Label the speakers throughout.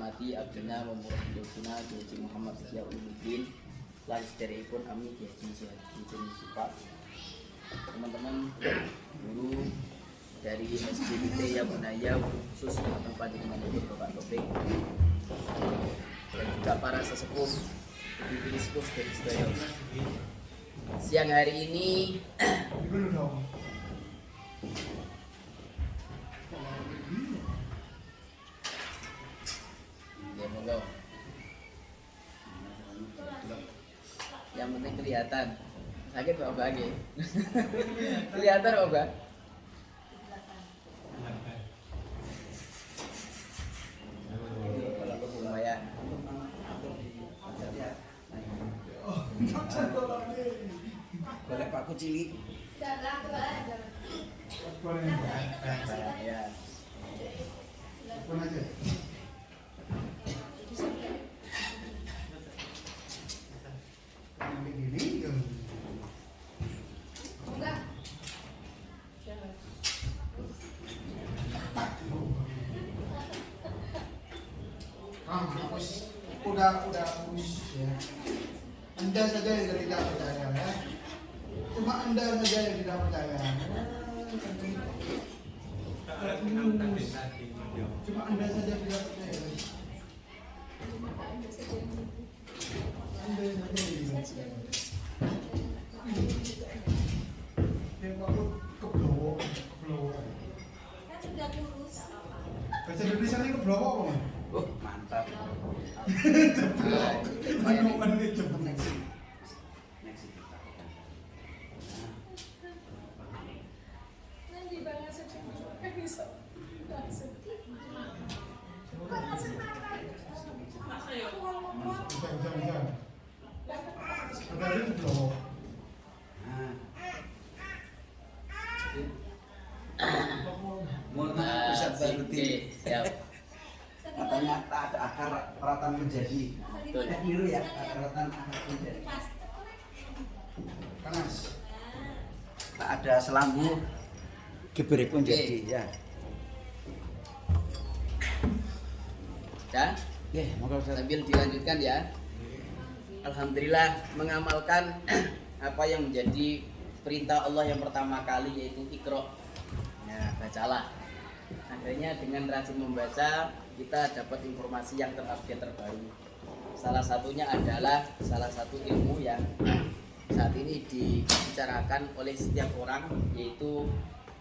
Speaker 1: hormati Abdina Memurahidokuna Haji Muhammad Ziauddin lahir dari pun Ami Haji Ziauddin Sifat. Teman-teman guru dari SDIT Ya Bunaya khusus tempat dengan Ibu Bapak Taufik dan juga para sesepuh ibu sepuh dari Sedoyo. Siang hari ini ya monggo. Yang penting kelihatan. Sakit Pak Bagi. Kelihatan Pak Bang. Kalau lumayan.
Speaker 2: Boleh Pak Kucili.
Speaker 1: Ya.
Speaker 3: Udah ya. Anda saja yang tidak percaya ya. Cuma Anda saja yang tidak percaya. Cuma Anda saja tidak percaya. Anda saja yang tidak percaya. Yang aku keblowo.
Speaker 4: Kan sudah lurus.
Speaker 3: Bahasa Indonesia ini keblowo apa?
Speaker 2: Mantap.
Speaker 3: Menemukan itu.
Speaker 4: Nanti banget sedih. Kan bisa.
Speaker 3: Jangan. Ada itu keblowo.
Speaker 2: Mohon bisa berarti
Speaker 1: Siap.
Speaker 2: katanya tak ada akar ratan menjadi.
Speaker 1: Betul.
Speaker 2: Biru ya, ratan akar menjadi.
Speaker 3: Panas.
Speaker 2: Tak ada selambu geberik pun jadi ya.
Speaker 1: Ya.
Speaker 2: Oke, moga
Speaker 1: Sambil dilanjutkan ya. Alhamdulillah mengamalkan apa yang menjadi perintah Allah yang pertama kali yaitu Iqra. Ya, bacalah. Akhirnya dengan rajin membaca kita dapat informasi yang terupdate terbaru. Salah satunya adalah salah satu ilmu yang saat ini dibicarakan oleh setiap orang yaitu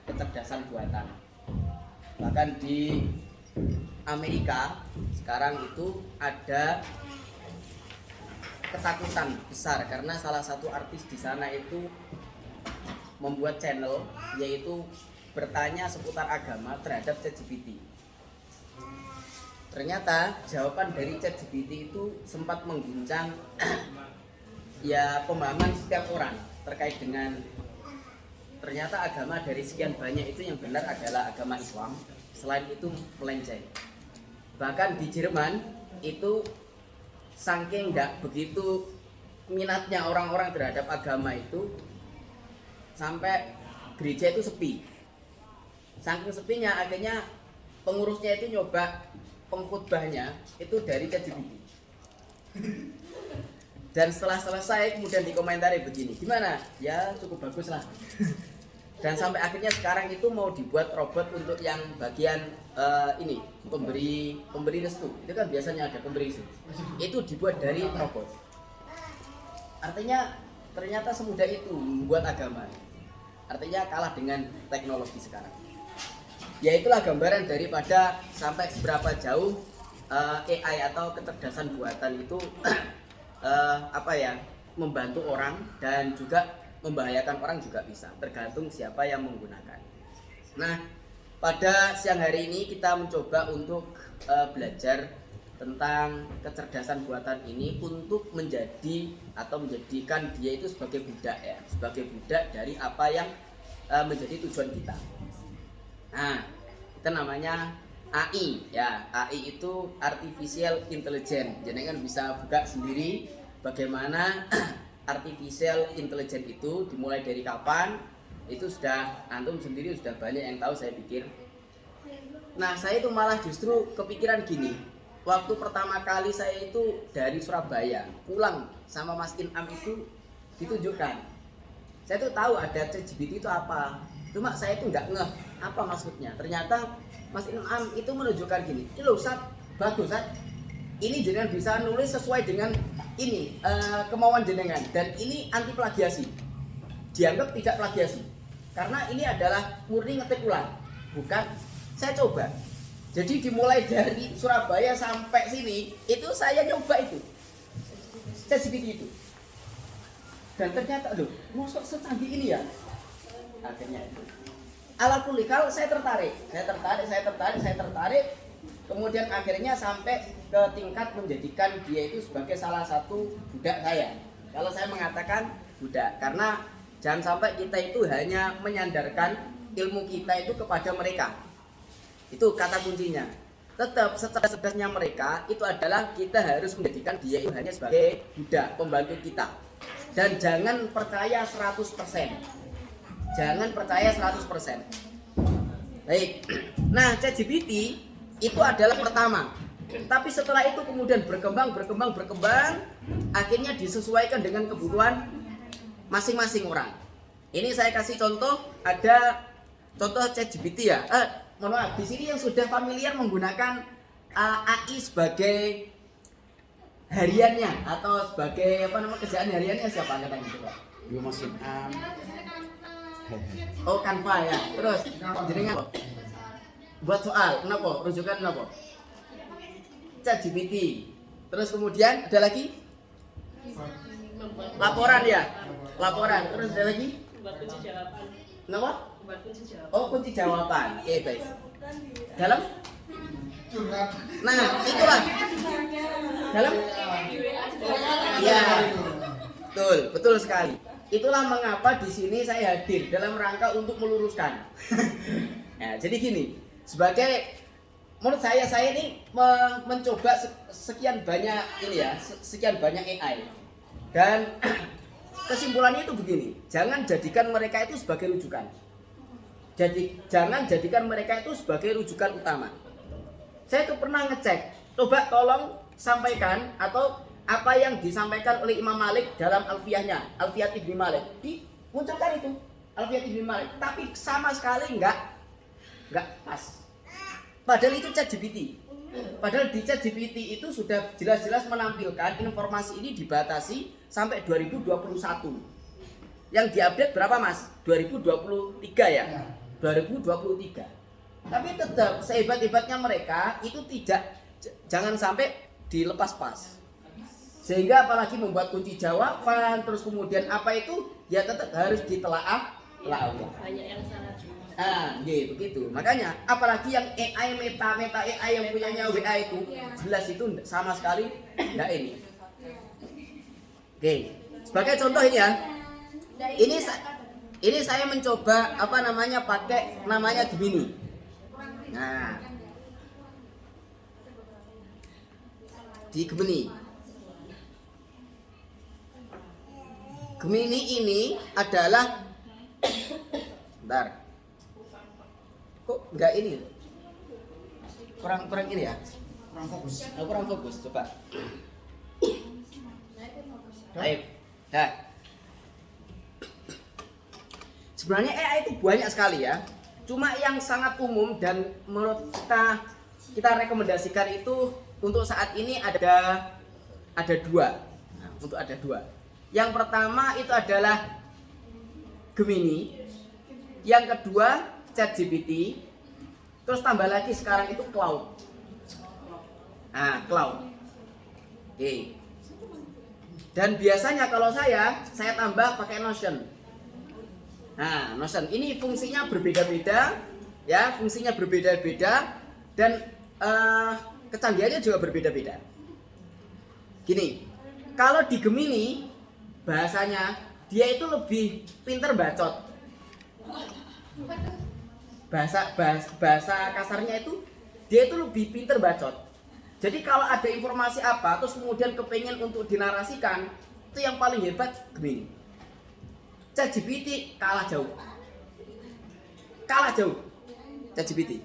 Speaker 1: kecerdasan buatan. Bahkan di Amerika sekarang itu ada ketakutan besar karena salah satu artis di sana itu membuat channel yaitu bertanya seputar agama terhadap ChatGPT. Ternyata jawaban dari ChatGPT itu sempat mengguncang ya pemahaman setiap orang terkait dengan ternyata agama dari sekian banyak itu yang benar adalah agama Islam. Selain itu melenceng. Bahkan di Jerman itu saking nggak begitu minatnya orang-orang terhadap agama itu sampai gereja itu sepi. Saking sepinya akhirnya pengurusnya itu nyoba pengkhotbahnya itu dari ChatGPT. Dan setelah selesai kemudian dikomentari begini, gimana? Ya cukup bagus lah. Dan sampai akhirnya sekarang itu mau dibuat robot untuk yang bagian ini pemberi restu. Itu kan biasanya ada pemberi restu. Itu dibuat dari robot. Artinya ternyata semudah itu membuat agama. Artinya kalah dengan teknologi sekarang. Ya itulah gambaran daripada sampai seberapa jauh AI atau kecerdasan buatan itu membantu orang dan juga membahayakan orang juga bisa, tergantung siapa yang menggunakan. Nah, pada siang hari ini kita mencoba untuk belajar tentang kecerdasan buatan ini untuk menjadi atau menjadikan dia itu sebagai budak ya, sebagai budak dari apa yang menjadi tujuan kita. Nah, itu namanya AI ya. AI itu artificial intelligence. Jadi kan bisa buka sendiri bagaimana artificial intelligence itu dimulai dari kapan. Itu sudah antum sendiri sudah banyak yang tahu saya pikir. Nah, saya itu malah justru kepikiran gini. waktu pertama kali saya itu dari Surabaya pulang sama Mas Inam itu ditunjukkan. Saya tuh tahu ada ChatGPT itu apa. Cuma saya itu nggak ngeh apa maksudnya. Ternyata Mas Inam itu menunjukkan gini. Ini loh Sat, bagus Sat. Ini jenengan bisa nulis sesuai dengan ini kemauan jenengan dan ini anti plagiasi. Dianggap tidak plagiasi. Karena ini adalah murni ngetik ulang. Bukan saya coba. Jadi dimulai dari Surabaya sampai sini itu saya nyoba itu ChatGPT itu. Dan ternyata loh, mosok secanggih ini ya. Akhirnya itu. Ala kulli hal saya tertarik. Kemudian akhirnya sampai ke tingkat menjadikan dia itu sebagai salah satu budak saya. Kalau saya mengatakan budak karena jangan sampai kita itu hanya menyandarkan ilmu kita itu kepada mereka. Itu kata kuncinya. Tetap secerdas-cerdasnya mereka itu adalah kita harus menjadikan dia itu hanya sebagai budak, pembantu kita. Dan jangan percaya 100%. Jangan percaya 100%. Baik. Nah, ChatGPT itu adalah pertama. Tapi setelah itu kemudian berkembang, akhirnya disesuaikan dengan kebutuhan masing-masing orang. Ini saya kasih contoh, ada contoh ChatGPT ya. Mohon maaf, di sini yang sudah familiar menggunakan AI sebagai hariannya atau sebagai kerjaan hariannya siapa angkatan itu Pak?
Speaker 2: Yo Mas Inam.
Speaker 1: Oh Canva ya. Terus jenengan buat soal, kenapa? Rujukan kenapa? ChatGPT. Terus kemudian ada lagi laporan ya. Laporan. Terus ada lagi?
Speaker 5: Buat kunci jawaban.
Speaker 1: Kenapa?
Speaker 5: Buat kunci jawaban.
Speaker 1: Oh kunci jawaban. Oke baik. Dalam?
Speaker 3: Curhat.
Speaker 1: Nah itulah. Dalam? Ya. Betul sekali. Itulah mengapa di sini saya hadir dalam rangka untuk meluruskan. Nah, jadi gini, menurut saya ini mencoba sekian banyak AI dan kesimpulannya itu begini, jangan jadikan mereka itu sebagai rujukan. Jangan jadikan mereka itu sebagai rujukan utama. Saya tuh pernah ngecek, coba tolong sampaikan atau apa yang disampaikan oleh Imam Malik dalam Alfiyahnya, Alfiyat Ibnu Malik. Dimunculkan itu Alfiyat Ibnu Malik, tapi sama sekali enggak pas. Padahal itu ChatGPT. Padahal di ChatGPT itu sudah jelas-jelas menampilkan informasi ini dibatasi sampai 2021. Yang diupdate berapa Mas? 2023 ya? 2023. Tapi tetap sehebat-hebatnya mereka itu jangan sampai dilepas pas. Sehingga apalagi membuat kunci jawaban, terus kemudian apa itu ya tetap harus ditelaah Allah.
Speaker 5: Banyak yang salah juga.
Speaker 1: Begitu. Makanya apalagi yang AI meta AI yang punyanya WA itu jelas itu sama sekali enggak ini. Oke. Sebagai contoh ini ya. Ini saya mencoba pakai namanya Gemini. Nah. Di Gemini. Gemini ini adalah bentar. Kok enggak ini? Kurang ini ya? Kurang fokus, coba. Baik. Nah. Sebenarnya AI itu banyak sekali ya. Cuma yang sangat umum dan menurut kita rekomendasikan itu untuk saat ini ada dua. Nah, untuk ada dua. Yang pertama itu adalah Gemini, yang kedua ChatGPT, terus tambah lagi sekarang itu Claude. Claude. Oke. Dan biasanya kalau saya tambah pakai Notion. Notion ini fungsinya berbeda-beda, ya, dan kecanggihannya juga berbeda-beda. Gini, kalau di Gemini bahasanya dia itu lebih pinter bacot. Bahasa kasarnya itu dia itu lebih pinter bacot. Jadi kalau ada informasi apa terus kemudian kepengen untuk dinarasikan, itu yang paling hebat Gemini. ChatGPT kalah jauh ChatGPT.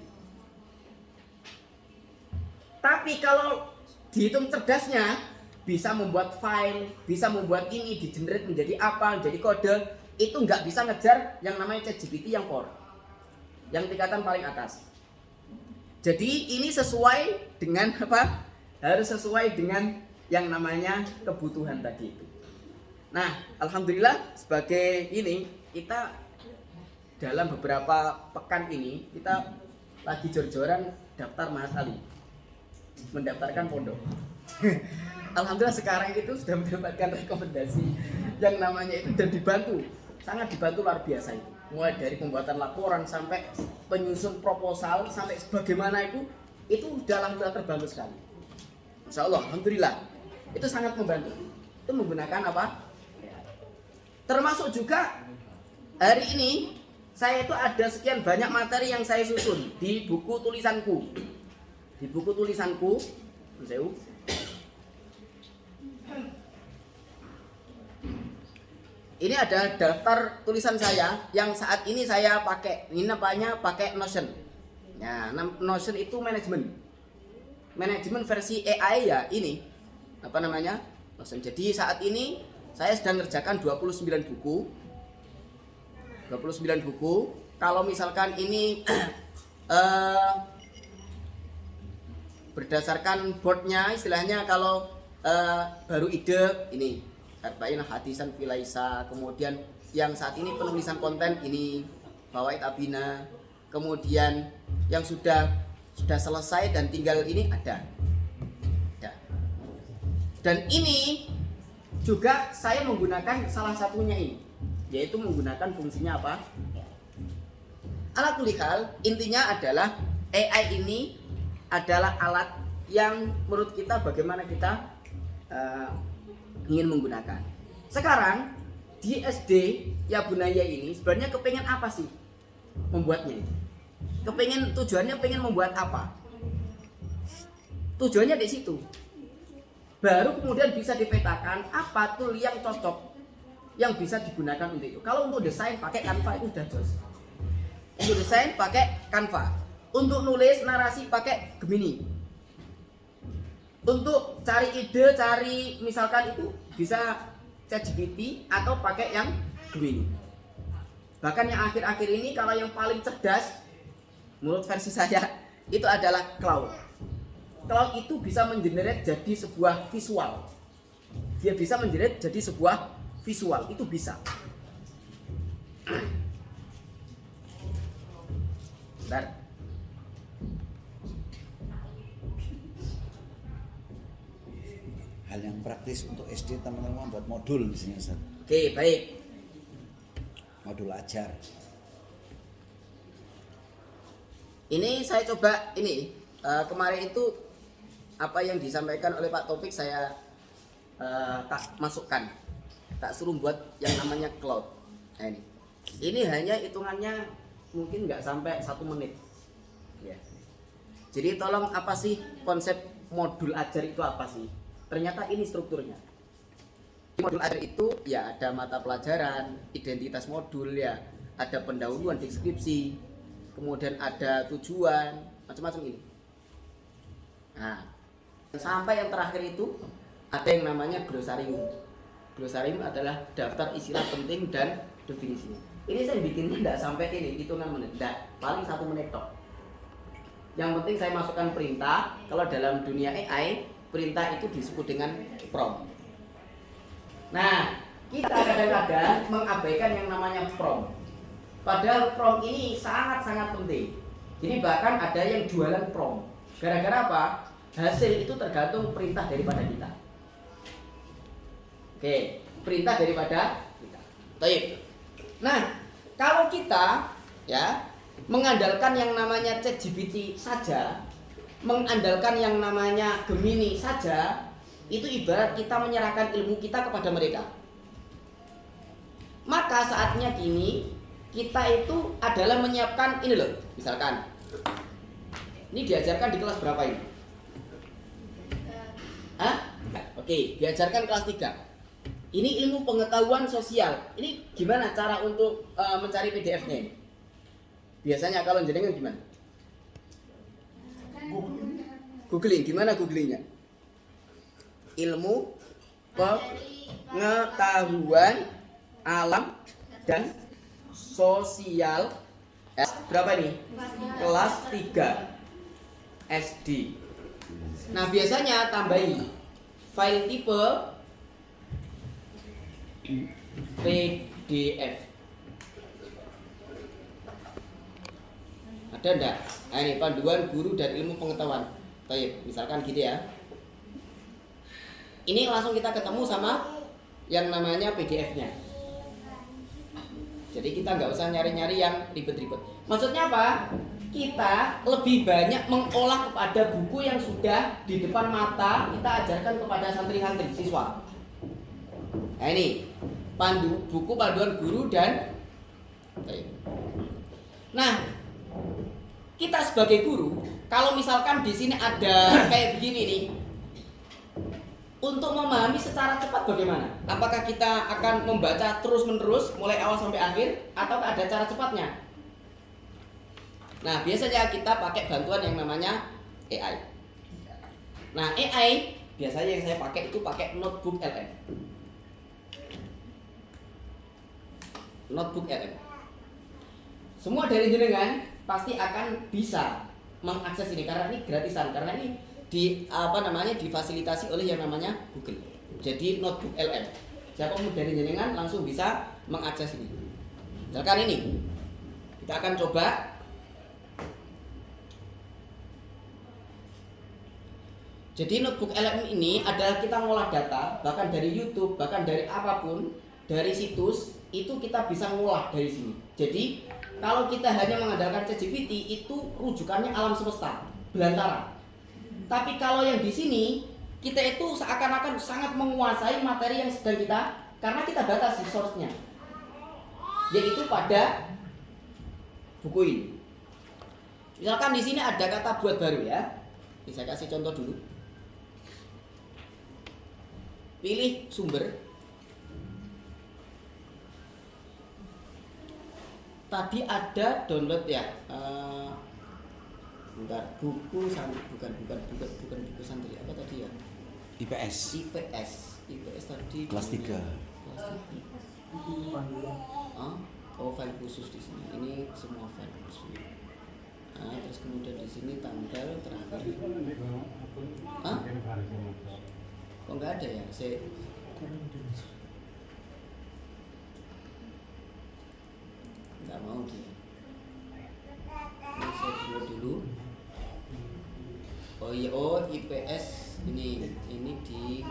Speaker 1: Tapi kalau dihitung cerdasnya, bisa membuat file, bisa membuat ini di-generate menjadi apa, menjadi kode, itu nggak bisa ngejar yang namanya ChatGPT yang core, yang tingkatan paling atas. Jadi ini sesuai dengan apa? Harus sesuai dengan yang namanya kebutuhan tadi itu. Nah, alhamdulillah sebagai ini kita dalam beberapa pekan ini kita lagi jor-joran daftar Mas Ali, mendaftarkan pondok. Alhamdulillah sekarang itu sudah mendapatkan rekomendasi yang namanya itu dan dibantu, sangat dibantu luar biasa itu. Mulai dari pembuatan laporan sampai penyusun proposal sampai sebagaimana itu dalam terbantu sekali. Insya Allah, alhamdulillah itu sangat membantu. Itu menggunakan apa? Termasuk juga hari ini saya itu ada sekian banyak materi yang saya susun di buku tulisanku. Di buku tulisanku, ini ada daftar tulisan saya yang saat ini saya pakai. Ini namanya pakai Notion. Ya, Notion itu manajemen versi AI ya ini. Apa namanya? Notion. Jadi saat ini saya sedang mengerjakan 29 buku. 29 buku. Kalau misalkan ini berdasarkan boardnya, istilahnya kalau baru ide ini arba'in hadisan filaisa, kemudian yang saat ini penulisan konten ini Fawaid Abina, kemudian yang sudah selesai dan tinggal ini ada. Dan ini juga saya menggunakan salah satunya ini, yaitu menggunakan fungsinya apa? Ala kulli hal, intinya adalah AI ini adalah alat yang menurut kita bagaimana kita ingin menggunakan. Sekarang di SD ya Bunaya ini sebenarnya kepengen apa sih membuatnya ini? Tujuannya pengen membuat apa? Tujuannya di situ. Baru kemudian bisa dipetakan apa tool yang cocok yang bisa digunakan untuk itu. Kalau untuk desain pakai Canva itu sudah jos. Untuk desain pakai Canva. Untuk nulis narasi pakai Gemini. Untuk cari ide, cari misalkan itu bisa ChatGPT atau pakai yang Gemini. Bahkan yang akhir-akhir ini kalau yang paling cerdas menurut versi saya itu adalah Claude. Claude itu bisa mengenerate jadi sebuah visual. Dia bisa mengenerate jadi sebuah visual, itu bisa. Bentar.
Speaker 2: Hal yang praktis untuk SD teman-teman buat modul misalnya Ustaz.
Speaker 1: Oke, baik.
Speaker 2: Modul ajar.
Speaker 1: Ini saya coba ini kemarin itu apa yang disampaikan oleh Pak Taufik saya tak masukkan, tak suruh buat yang namanya cloud. Nah, ini hanya hitungannya mungkin nggak sampai 1 menit. Ya. Jadi tolong apa sih konsep modul ajar itu apa sih? Ternyata ini strukturnya. Modul ajar itu ya ada mata pelajaran, identitas modul ya, ada pendahuluan, deskripsi, kemudian ada tujuan, macam-macam ini. Nah, sampai yang terakhir itu ada yang namanya glosarium. Glosarium adalah daftar istilah penting dan definisinya. Ini saya bikinnya tidak sampai ini hitungan menit, tidak, paling 1 menit tok. Yang penting saya masukkan perintah. Kalau dalam dunia AI, perintah itu disebut dengan prompt. Nah, kita kadang-kadang mengabaikan yang namanya prompt. Padahal prompt ini sangat-sangat penting. Jadi bahkan ada yang jualan prompt. Gara-gara apa? Hasil itu tergantung perintah daripada kita. Oke, perintah daripada kita. Baik. Nah, kalau kita ya mengandalkan yang namanya ChatGPT saja, mengandalkan yang namanya Gemini saja, itu ibarat kita menyerahkan ilmu kita kepada mereka. Maka saatnya kini kita itu adalah menyiapkan ini loh, misalkan ini diajarkan di kelas berapa ini? Hah? Oke, diajarkan kelas 3. Ini ilmu pengetahuan sosial. Ini gimana cara untuk mencari PDF-nya ini? Biasanya kalau jenengan gimana? Googling, gimana googlingnya? ilmu pengetahuan alam dan sosial. Berapa ini? Kelas 3 SD. Nah, biasanya tambahi file tipe PDF. Ada enggak? Nah, ini panduan guru dan ilmu pengetahuan. Baik, misalkan gitu ya. Ini langsung kita ketemu sama yang namanya PDF-nya. Jadi kita nggak usah nyari-nyari yang ribet-ribet. Maksudnya apa? Kita lebih banyak mengolah kepada buku yang sudah di depan mata kita ajarkan kepada santri-santri siswa. Nah ini buku panduan guru dan. Nah, kita sebagai guru, kalau misalkan di sini ada kayak begini nih, untuk memahami secara cepat bagaimana? Apakah kita akan membaca terus-menerus mulai awal sampai akhir, atau ada cara cepatnya? Nah, biasanya kita pakai bantuan yang namanya AI. Nah, AI biasanya yang saya pakai itu pakai Notebook LM. Notebook LM. Semua dari jenengan pasti akan bisa mengakses ini karena ini gratisan, karena ini difasilitasi oleh yang namanya Google. Jadi Notebook LM. Siapa dari jenengan langsung bisa mengakses ini. Misalkan ini, kita akan coba. Jadi Notebook LM ini adalah kita ngolah data, bahkan dari YouTube, bahkan dari apapun, dari situs, itu kita bisa ngolah dari sini. Jadi kalau kita hanya mengandalkan ChatGPT, itu rujukannya alam semesta, belantara. Tapi kalau yang di sini, kita itu seakan-akan sangat menguasai materi yang sedang kita, karena kita batasi source-nya, yaitu pada buku ini. Misalkan di sini ada kata buat baru ya. Bisa kasih contoh dulu. Pilih sumber. Tadi ada download ya. Bentar, buku bukan buku santri. Apa tadi ya?
Speaker 2: IPS.
Speaker 1: IPS tadi
Speaker 2: Kelas 3.
Speaker 1: Oh, file khusus di sini. Ini semua file khusus. Nah, terus kemudian di sini tanggal terakhir. Kok nggak ada ya? Nggak mau dia. Ini saya dulu. Oh iya, IPS ini di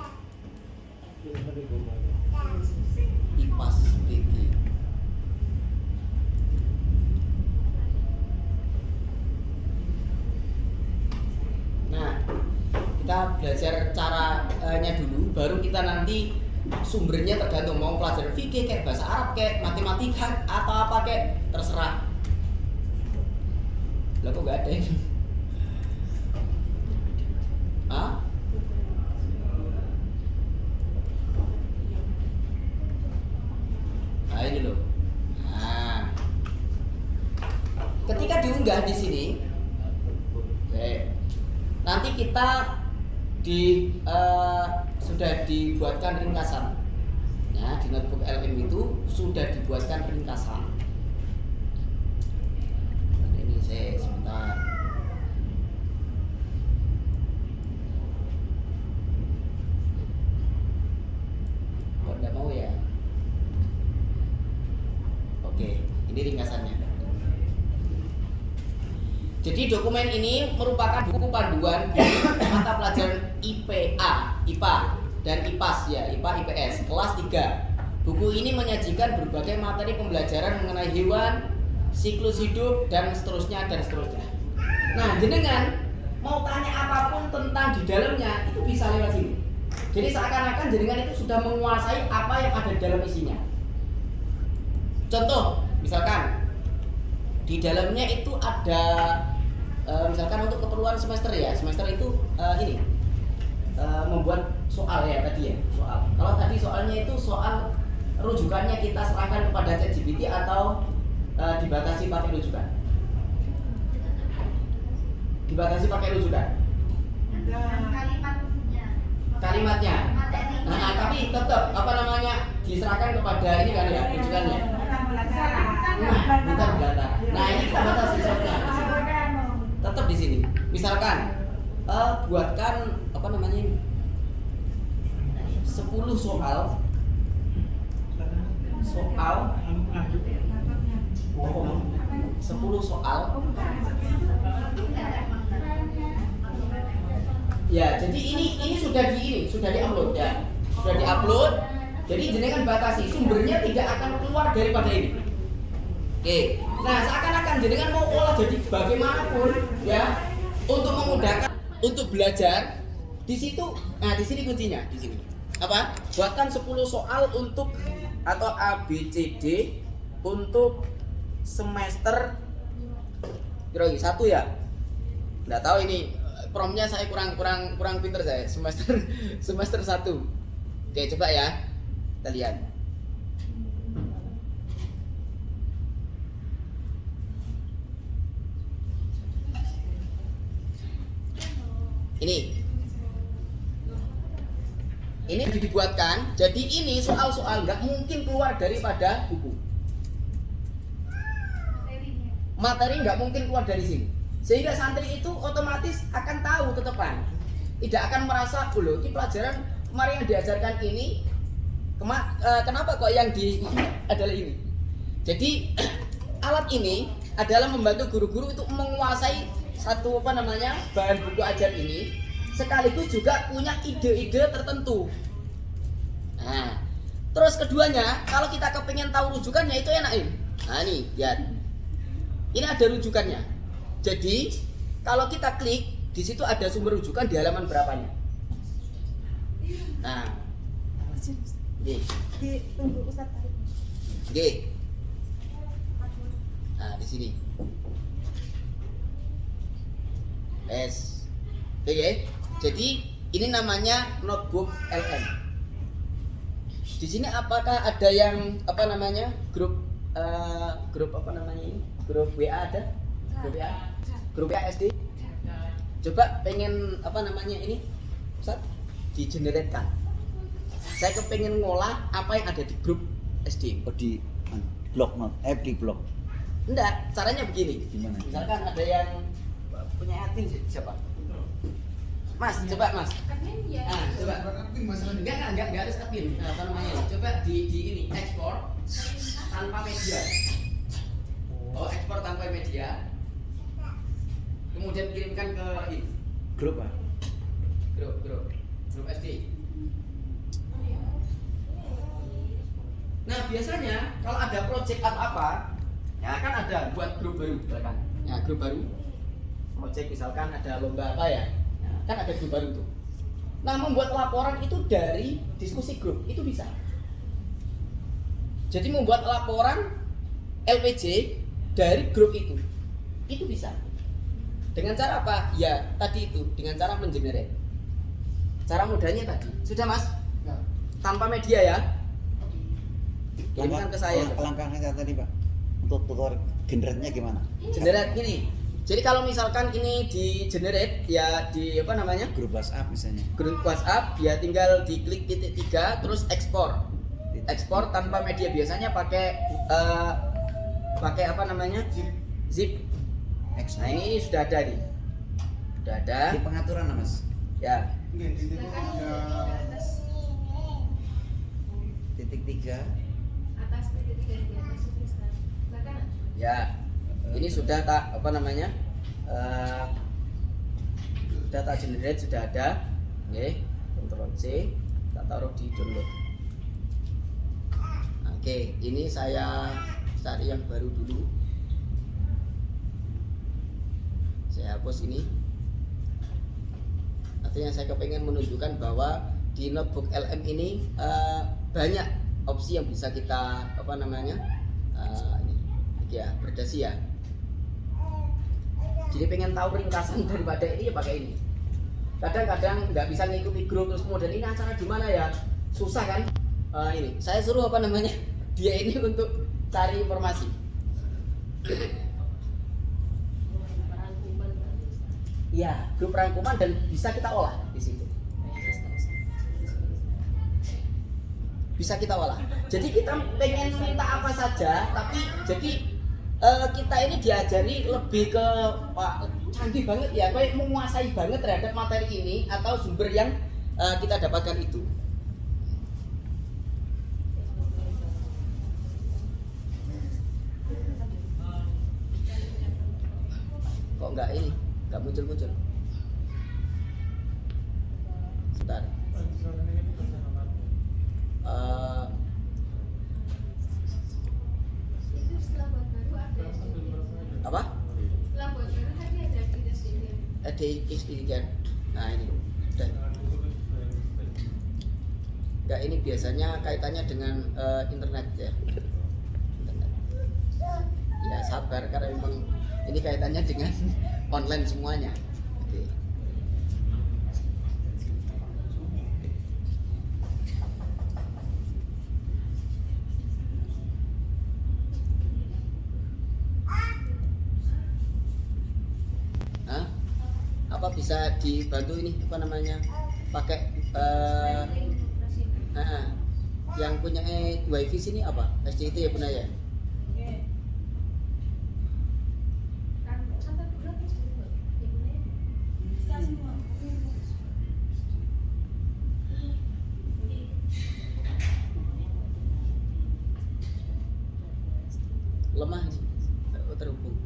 Speaker 1: IPAS BG. Nah, kita belajar caranya dulu, baru kita nanti sumbernya tergantung mau pelajaran fikih kayak bahasa Arab kayak matematika atau apa kayak terserah. Lah kok nggak ada ini? Hah? Nah ini loh. Nah, ketika diunggah di sini, nanti kita sudah dibuatkan ringkasan. Nah, di Notebook LM itu sudah dibuatkan ringkasan. Nah, ini saya sebentar. Kok enggak mau ya? Oke, ini ringkasannya. Jadi dokumen ini merupakan buku panduan mata pelajaran IPA dan IPAS ya, IPA IPS kelas 3. Buku ini menyajikan berbagai materi pembelajaran mengenai hewan, siklus hidup dan seterusnya. Nah, jenengan mau tanya apapun tentang di dalamnya itu bisa lewat sini. Jadi seakan-akan jenengan itu sudah menguasai apa yang ada di dalam isinya. Contoh, misalkan di dalamnya itu ada misalkan untuk keperluan semester ya, semester itu membuat soal ya tadi ya, soal. Kalau tadi soalnya itu soal rujukannya kita serahkan kepada ChatGPT atau dibatasi pakai rujukan? Dibatasi pakai rujukan.
Speaker 4: Kalimat rujukannya.
Speaker 1: Kalimatnya. tetap apa namanya diserahkan kepada ini kan ya rujukannya. Nah, bukan belantara. Nah ini kita batasi soalnya. Tetap di sini. Misalkan buatkan apa namanya ini 10 soal bohong 10 soal. Ya, jadi ini sudah di-upload ya. Sudah di-upload. Jadi jenengan batasi sumbernya tidak akan keluar daripada ini. Oke. Nah, seakan-akan jenengan mau olah jadi bagaimanapun ya untuk memudahkan untuk belajar di situ. Nah, di sini kuncinya, di sini. Apa? Buatkan 10 soal untuk atau ABCD untuk semester kira 1 ya. Nggak tahu ini promnya saya kurang pinter saya semester 1. Oke, coba ya. Kita lihat. Ini dibuatkan. Jadi ini soal-soal nggak mungkin keluar daripada buku. Materi nggak mungkin keluar dari sini. Sehingga santri itu otomatis akan tahu tetepan. Tidak akan merasa, loh, ini pelajaran kemarin yang diajarkan ini, kenapa kok yang adalah ini? Jadi alat ini adalah membantu guru-guru itu menguasai satu bahan buku ajar ini, sekaligus juga punya ide-ide tertentu. Nah, terus keduanya, kalau kita kepengen tahu rujukannya itu enak ini. Nah nih, lihat. Ini ada rujukannya. Jadi kalau kita klik di situ ada sumber rujukan di halaman berapanya. Nah,
Speaker 4: Tunggu Ustaz.
Speaker 1: Oke. Nah, di sini. Oke. Jadi ini namanya notebook LM. Di sini apakah ada yang grup grup WA ada? Grup WA SD? Coba pengen ini Ustaz di-generate-kan. Saya kepengen ngolah apa yang ada di grup SD.
Speaker 2: Oh, di blog di blog.
Speaker 1: Enggak, caranya begini.
Speaker 2: Gimana?
Speaker 1: Misalkan ada yang punya admin siapa? Mas, coba Mas. Ah, coba. Enggak harus admin. Coba di ini ekspor tanpa media. Oh, ekspor tanpa media. Kemudian kirimkan ke ini.
Speaker 2: Grup apa?
Speaker 1: Grup SD. Nah, biasanya kalau ada project apa, ya kan ada buat grup baru, kan? Ya, grup baru. Project misalkan ada lomba apa ya? Kan ada grup baru tuh. Nah, membuat laporan itu dari diskusi grup itu bisa. Jadi membuat laporan LPJ dari grup itu bisa. Dengan cara apa? Ya tadi itu, dengan cara mengenerate. Cara mudahnya tadi. Sudah Mas?
Speaker 3: Ya.
Speaker 1: Tanpa media ya. Kirimkan ke saya.
Speaker 2: Langkahnya tadi Pak. Untuk tutor generate-nya gimana?
Speaker 1: Generate gini. Jadi kalau misalkan ini di generate ya di
Speaker 2: Grup WhatsApp misalnya.
Speaker 1: Grup WhatsApp ya tinggal diklik titik 3 terus ekspor. Ekspor tanpa media biasanya pakai zip. Nah ini sudah ada nih. Sudah ada.
Speaker 2: Di pengaturan Mas.
Speaker 1: Ya.
Speaker 2: Titik 3.
Speaker 4: Atas titik 3 di atas Ustaz. Belakang.
Speaker 1: Ya. Ini sudah tak sudah tak generate, sudah ada. Oke, Ctrl C, tak taruh di download. Oke, ini saya cari yang baru dulu. Saya hapus ini. Artinya saya kepengen menunjukkan bahwa di notebook LM ini banyak opsi yang bisa kita berdasi ya. Jadi pengen tahu ringkasan daripada ini ya pakai ini. Kadang-kadang nggak bisa ngikuti grup terus kemudian ini acara di mana ya, susah kan? Ini saya suruh dia ini untuk cari informasi. Iya, grup rangkuman dan bisa kita olah di situ. bisa kita olah. Jadi kita pengen minta apa saja, tapi jadi kita ini diajari lebih ke canggih banget ya, kayak menguasai banget terhadap materi ini atau sumber yang kita dapatkan itu. Kok enggak ini, enggak muncul-muncul. Sebentar.
Speaker 4: Itu setelah buat baru ada SDG.
Speaker 1: Apa?
Speaker 4: Setelah buat baru tadi ada di SDG.
Speaker 1: Ada. Nah ini udah. Enggak, ini biasanya kaitannya dengan internet ya. Internet. Ya sabar, karena memang ini kaitannya dengan online semuanya. Oke. Hah? Apa bisa dibantu ini apa namanya? Pakai yang punya wifi sini apa? SCT ya punya ya?
Speaker 4: Kan sampai bulan terus dulu. Ibunya bisa semua.
Speaker 1: Lemah ini terhubung.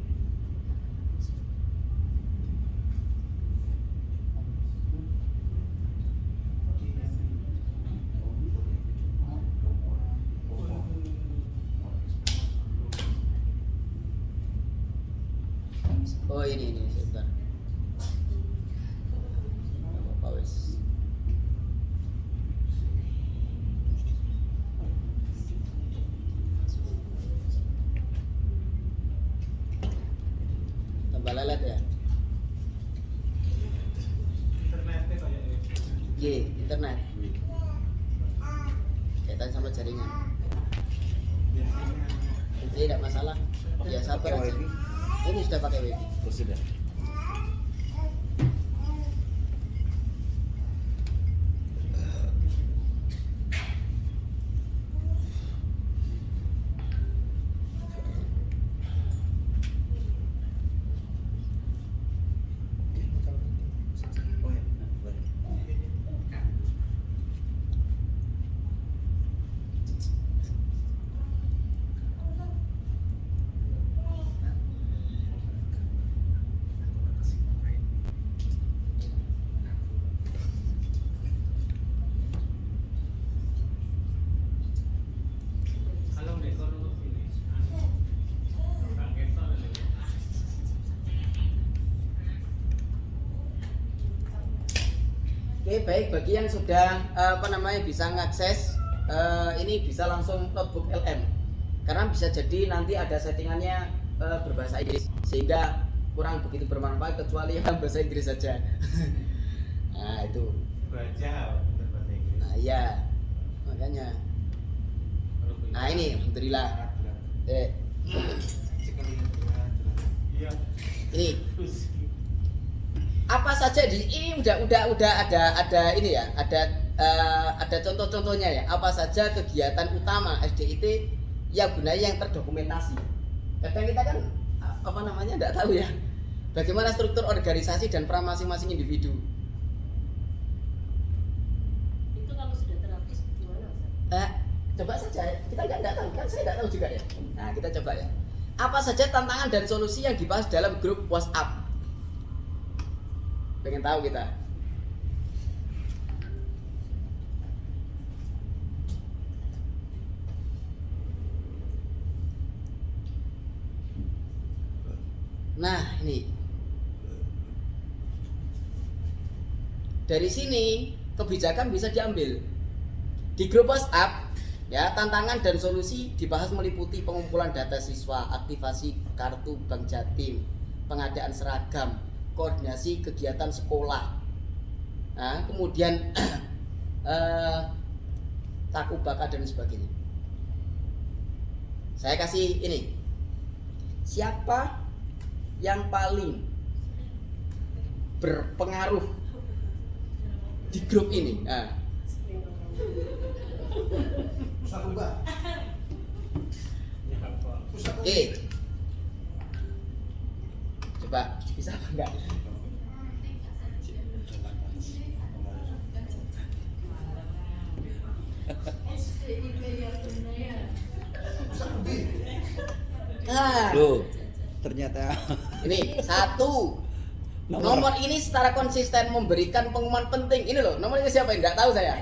Speaker 1: Oh ini sebentar. Apa wes? Tambah lelet ya?
Speaker 3: Internetnya kayaknya.
Speaker 1: Iya, internet. Kaitan sama jaringan. Jadi tidak masalah. Ya sabar
Speaker 2: Pakai
Speaker 1: aja.
Speaker 2: wifi?
Speaker 1: Ini sudah pakai wifi.
Speaker 2: Oh, sudah. Oh, ya. Boleh.
Speaker 1: Oke, baik, bagi yang sudah bisa mengakses ini bisa langsung notebook LM. Karena bisa jadi nanti ada settingannya berbahasa Inggris sehingga kurang begitu bermanfaat kecuali yang bahasa Inggris saja. Nah, itu.
Speaker 3: Baca bahasa Inggris.
Speaker 1: Nah, iya. Makanya. Nah, ini alhamdulillah.
Speaker 3: Iya.
Speaker 1: Ini apa saja di ini udah ada ini ya, ada contoh-contohnya ya. Apa saja kegiatan utama SDIT yang gunanya yang terdokumentasi. Kadang kita kan enggak tahu ya bagaimana struktur organisasi dan peran masing-masing individu.
Speaker 5: Itu kalau sudah terhapus gimana, Ustaz?
Speaker 1: Coba saja, kita nggak tahu kan, saya nggak tahu juga ya. Nah, kita coba ya. Apa saja tantangan dan solusi yang dibahas dalam grup WhatsApp? Pengen tahu kita. Nah, ini. Dari sini kebijakan bisa diambil. Di grup WhatsApp, ya, tantangan dan solusi dibahas meliputi pengumpulan data siswa, aktivasi kartu Bank Jatim, pengadaan seragam, koordinasi kegiatan sekolah. Nah, kemudian takubaka dan sebagainya. Saya kasih ini. Siapa yang paling berpengaruh di grup ini? Nah,
Speaker 3: Pusat ubah. Pusat ubah.
Speaker 1: Oke. Coba bisa apa enggak?
Speaker 3: Pusat ubah.
Speaker 1: Nah,
Speaker 2: Loh, ternyata
Speaker 1: ini satu. Nomor ini secara konsisten memberikan pengumuman penting. Ini loh, nomor ini siapa yang nggak tahu saya.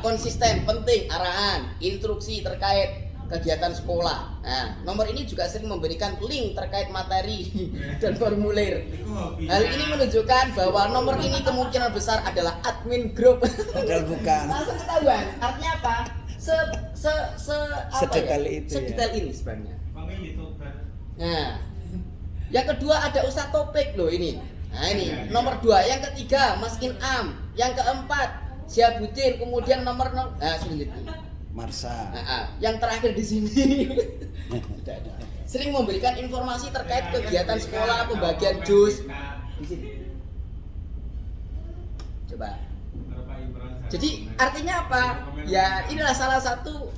Speaker 1: Konsisten, penting, arahan, instruksi terkait kegiatan sekolah. Nah, nomor ini juga sering memberikan link terkait materi dan formulir. Hal ini menunjukkan bahwa nomor ini kemungkinan besar adalah admin grup.
Speaker 2: padahal bukan.
Speaker 1: Langsung ketahuan. Artinya apa?
Speaker 2: Sedetail itu ya.
Speaker 1: Sedetail ini sebenarnya. Nah, yang kedua ada Ustadz Topik loh ini. Nah ini nomor 2. Yang ketiga Mas Inam. Yang keempat Syabuddin. Kemudian nomor selanjutnya
Speaker 2: Marsa.
Speaker 1: yang terakhir di sini sudah ada. Sering memberikan informasi terkait kegiatan sekolah, pembagian jus di sini. Coba. Jadi artinya apa? Ya inilah salah satu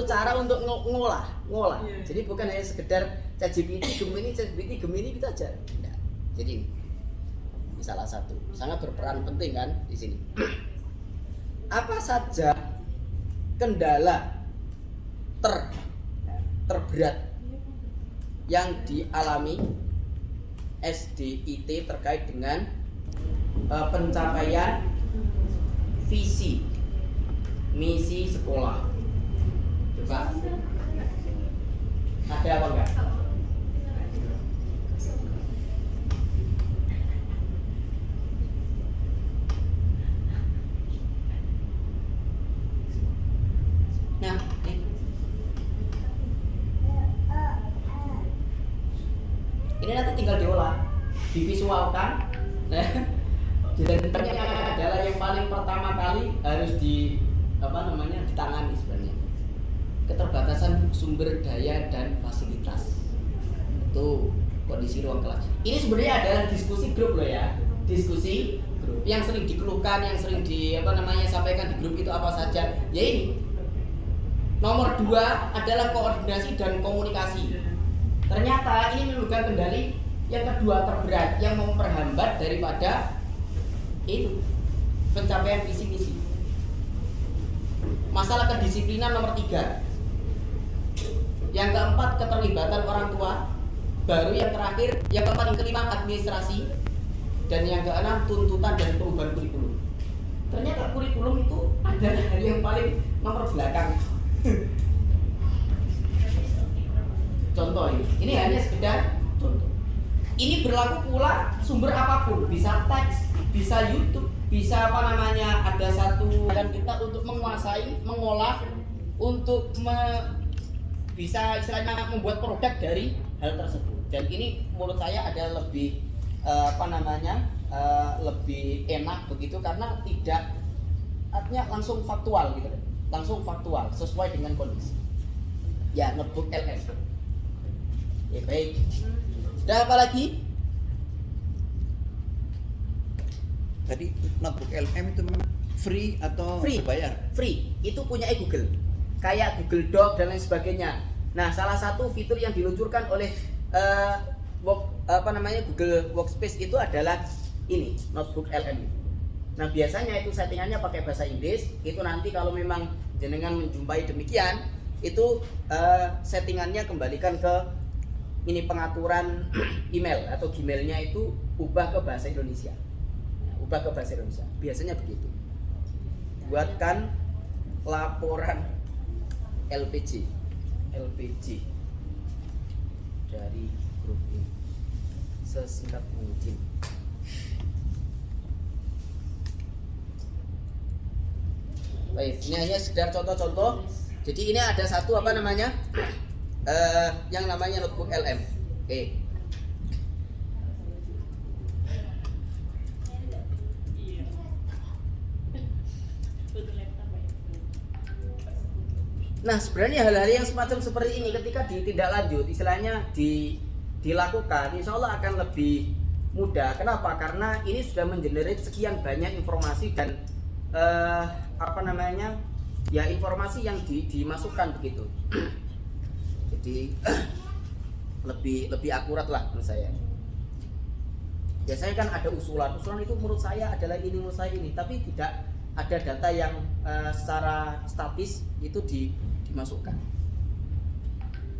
Speaker 1: cara untuk ngolah. Jadi bukan hanya sekedar ChatGPT Gemini gitu aja. Enggak. Jadi ini salah satu sangat berperan penting kan di sini. Apa saja kendala terberat yang dialami SDIT terkait dengan pencapaian visi misi sekolah? Coba ada apa enggak? Nah, ini nanti tinggal diolah, divisualkan. Nah, dan adalah yang paling pertama kali harus ditangani sebenarnya. Keterbatasan sumber daya dan fasilitas. Itu kondisi ruang kelas. Ini sebenarnya adalah diskusi grup loh ya. Diskusi grup yang sering dikeluhkan, yang sering sampaikan di grup itu apa saja. Ya ini. Nomor 2 adalah koordinasi dan komunikasi. Ternyata ini merupakan kendali yang kedua terberat yang memperhambat daripada itu pencapaian visi misi. Masalah kedisiplinan nomor 3. Yang keempat keterlibatan orang tua. Baru yang terakhir, yang keempat, yang kelima administrasi. Dan yang keenam tuntutan dan perubahan kurikulum. Ternyata kurikulum itu adalah hal yang paling nomor belakang. Contoh ini hanya sekedar contoh. Ini berlaku pula sumber apapun, bisa teks, bisa YouTube, bisa ada satu dan kita untuk menguasai, mengolah, untuk bisa istilahnya membuat produk dari hal tersebut. Dan ini menurut saya ada lebih lebih enak begitu karena tidak artinya langsung faktual gitu, langsung faktual sesuai dengan kondisi. Ya, notebook LM. Ya baik. Ada apa lagi?
Speaker 2: Tadi notebook LM itu memang free atau berbayar?
Speaker 1: Free. Itu punya Google. Kayak Google Doc dan lain sebagainya. Nah, salah satu fitur yang diluncurkan oleh Google Workspace itu adalah ini, notebook LM. Nah, biasanya itu settingannya pakai bahasa Inggris. Itu nanti kalau memang jenengan menjumpai demikian, itu settingannya kembalikan ke ini pengaturan email atau Gmailnya itu ubah ke bahasa Indonesia. Ubah ke bahasa Indonesia. Biasanya begitu. Buatkan laporan LPG dari grup ini sesingkat mungkin. Baik, ini hanya sekedar contoh-contoh. Jadi ini ada satu yang namanya notebook LM. Oke. Nah, sebenarnya hal-hal yang semacam seperti ini ketika ditindaklanjut, istilahnya dilakukan, insya Allah akan lebih mudah. Kenapa? Karena ini sudah mengenerate sekian banyak informasi dan apa namanya ya informasi yang dimasukkan begitu. Jadi lebih akurat lah menurut saya. Biasanya kan ada usulan itu menurut saya adalah ini, menurut saya ini, tapi tidak ada data yang secara statis itu dimasukkan.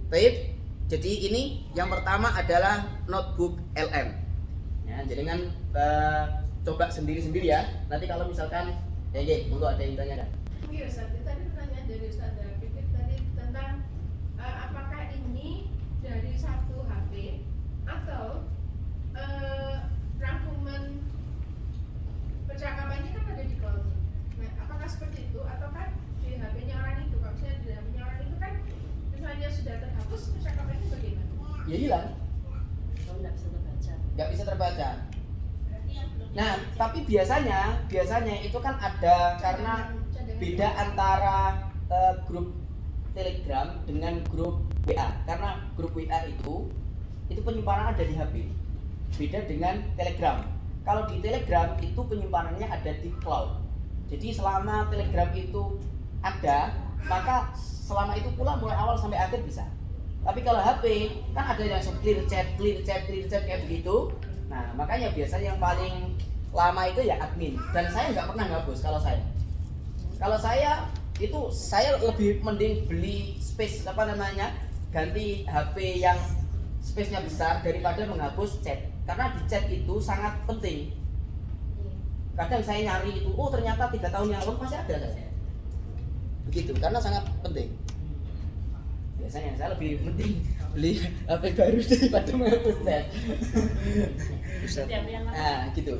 Speaker 1: Baik, jadi ini yang pertama adalah notebook LM. Ya, jadi kan coba sendiri-sendiri ya. Nanti kalau misalkan monggo ada yang tanya kan?
Speaker 4: Iya, Ustaz. Tadi pertanyaan dari Ustaz Pipit tadi tentang apakah ini dari satu HP atau rangkuman percakapannya kan ada di cloud. Nah, apakah seperti itu atau kan di HP-nya orang itu? Kalau misalnya di HP-nya orang itu kan misalnya sudah terhapus, percakapannya bagaimana?
Speaker 1: Ya hilang,
Speaker 5: Kalau nggak bisa terbaca.
Speaker 1: nggak bisa terbaca.
Speaker 5: Berarti yang belum
Speaker 1: Nah,
Speaker 5: dibaca.
Speaker 1: tapi biasanya itu kan ada karena beda antara grup Telegram dengan grup WA. Karena grup WA itu penyimpanan ada di HP. Beda dengan Telegram. Kalau di Telegram itu penyimpanannya ada di cloud. Jadi selama Telegram itu ada, maka selama itu pula mulai awal sampai akhir bisa. Tapi kalau HP kan ada yang clear chat kayak begitu. Nah, makanya biasanya yang paling lama itu ya admin. Dan saya nggak pernah ngapus kalau saya. Kalau saya itu saya lebih mending beli space ganti HP yang space-nya besar daripada menghapus chat. Karena di chat itu sangat penting. Kadang saya nyari itu, oh ternyata 3 tahun yang lalu masih ada saya. Begitu, karena sangat penting. Biasanya saya lebih penting beli HP baru daripada menghapus chat.
Speaker 2: Ustaz,
Speaker 5: Setiap yang lama.
Speaker 1: Nah, gitu.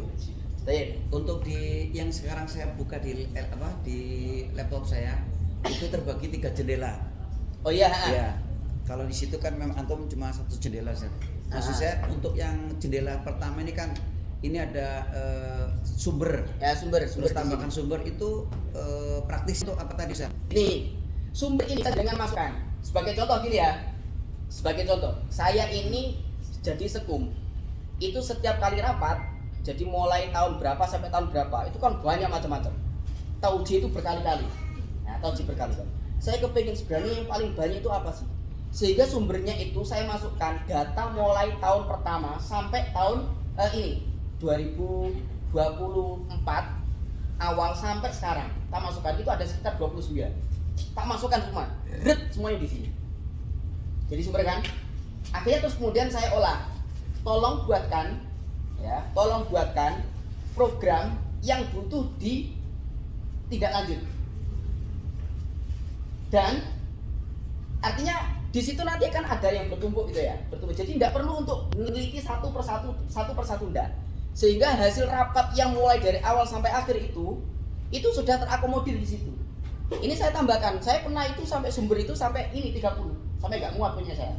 Speaker 1: Baik.
Speaker 2: untuk di yang sekarang saya buka di di laptop saya itu terbagi 3 jendela.
Speaker 1: Oh iya,
Speaker 2: Ya, kalau di situ kan memang antum cuma 1 jendela saja. Maksud saya untuk yang jendela pertama ini kan ini ada sumber.
Speaker 1: ya sumber
Speaker 2: Terus
Speaker 1: di sini.
Speaker 2: tambahkan sumber itu praktis untuk apa tadi Ustaz?
Speaker 1: Nih, sumber ini saya dengan masukkan. Sebagai contoh gini ya. Sebagai contoh, saya ini jadi sekum. Itu setiap kali rapat, jadi mulai tahun berapa sampai tahun berapa, itu kan banyak macam-macam. Tauji itu berkali-kali. Nah, tauji berkali-kali. Saya kepingin sebenarnya yang paling banyak itu apa sih? Sehingga sumbernya itu saya masukkan data mulai tahun pertama sampai tahun ini 2024 awal sampai sekarang. Tak masukkan itu ada sekitar 29. Tak masukkan semua, semuanya di sini. Jadi sumber kan. Akhirnya terus kemudian saya olah. Tolong buatkan program yang butuh di tindak lanjut. Dan artinya di situ nanti akan ada yang bertumpuk gitu ya, bertumpuk. Jadi tidak perlu untuk meneliti satu persatu enggak. Sehingga hasil rapat yang mulai dari awal sampai akhir itu sudah terakomodir di situ. Ini saya tambahkan, saya pernah itu sampai sumber itu sampai ini 30, sampai nggak muat punya saya.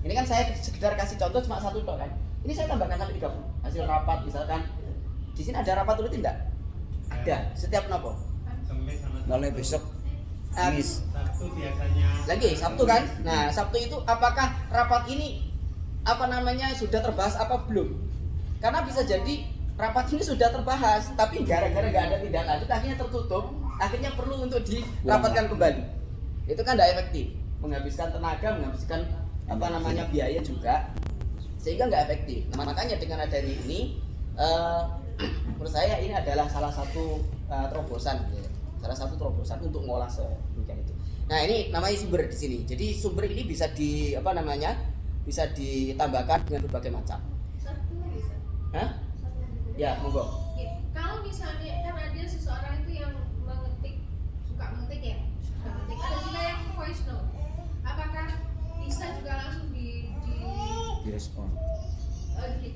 Speaker 1: Ini kan saya sekedar kasih contoh cuma 1 tok kan. Ini saya tambahkan sampai 30 hasil rapat, misalkan di sini ada rapat rutin tidak? Ada setiap nopo.
Speaker 2: Mulai besok Kamis.
Speaker 6: Sabtu biasanya.
Speaker 1: Lagi Sabtu kan? Nah, Sabtu itu apakah rapat ini sudah terbahas apa belum? Karena bisa jadi rapat ini sudah terbahas, tapi gara-gara nggak ada tindak lanjut akhirnya tertutup, akhirnya perlu untuk dirapatkan kembali. Itu kan tidak efektif, menghabiskan tenaga, menghabiskan biaya juga, sehingga nggak efektif. Nah, makanya dengan adanya ini, menurut saya ini adalah salah satu terobosan, ya. Salah satu terobosan untuk mengolah sedemikian itu. Nah, ini namanya sumber di sini. Jadi sumber ini bisa bisa ditambahkan dengan berbagai macam.
Speaker 4: Satu lagi, Ustaz.
Speaker 1: Hah?
Speaker 4: Satu lagi.
Speaker 1: Ya, monggo.
Speaker 4: Ya, kalau misalnya kan ada seseorang itu yang suka mengetik ya, ada juga yang voice note. Apakah bisa juga langsung di
Speaker 2: Direspon.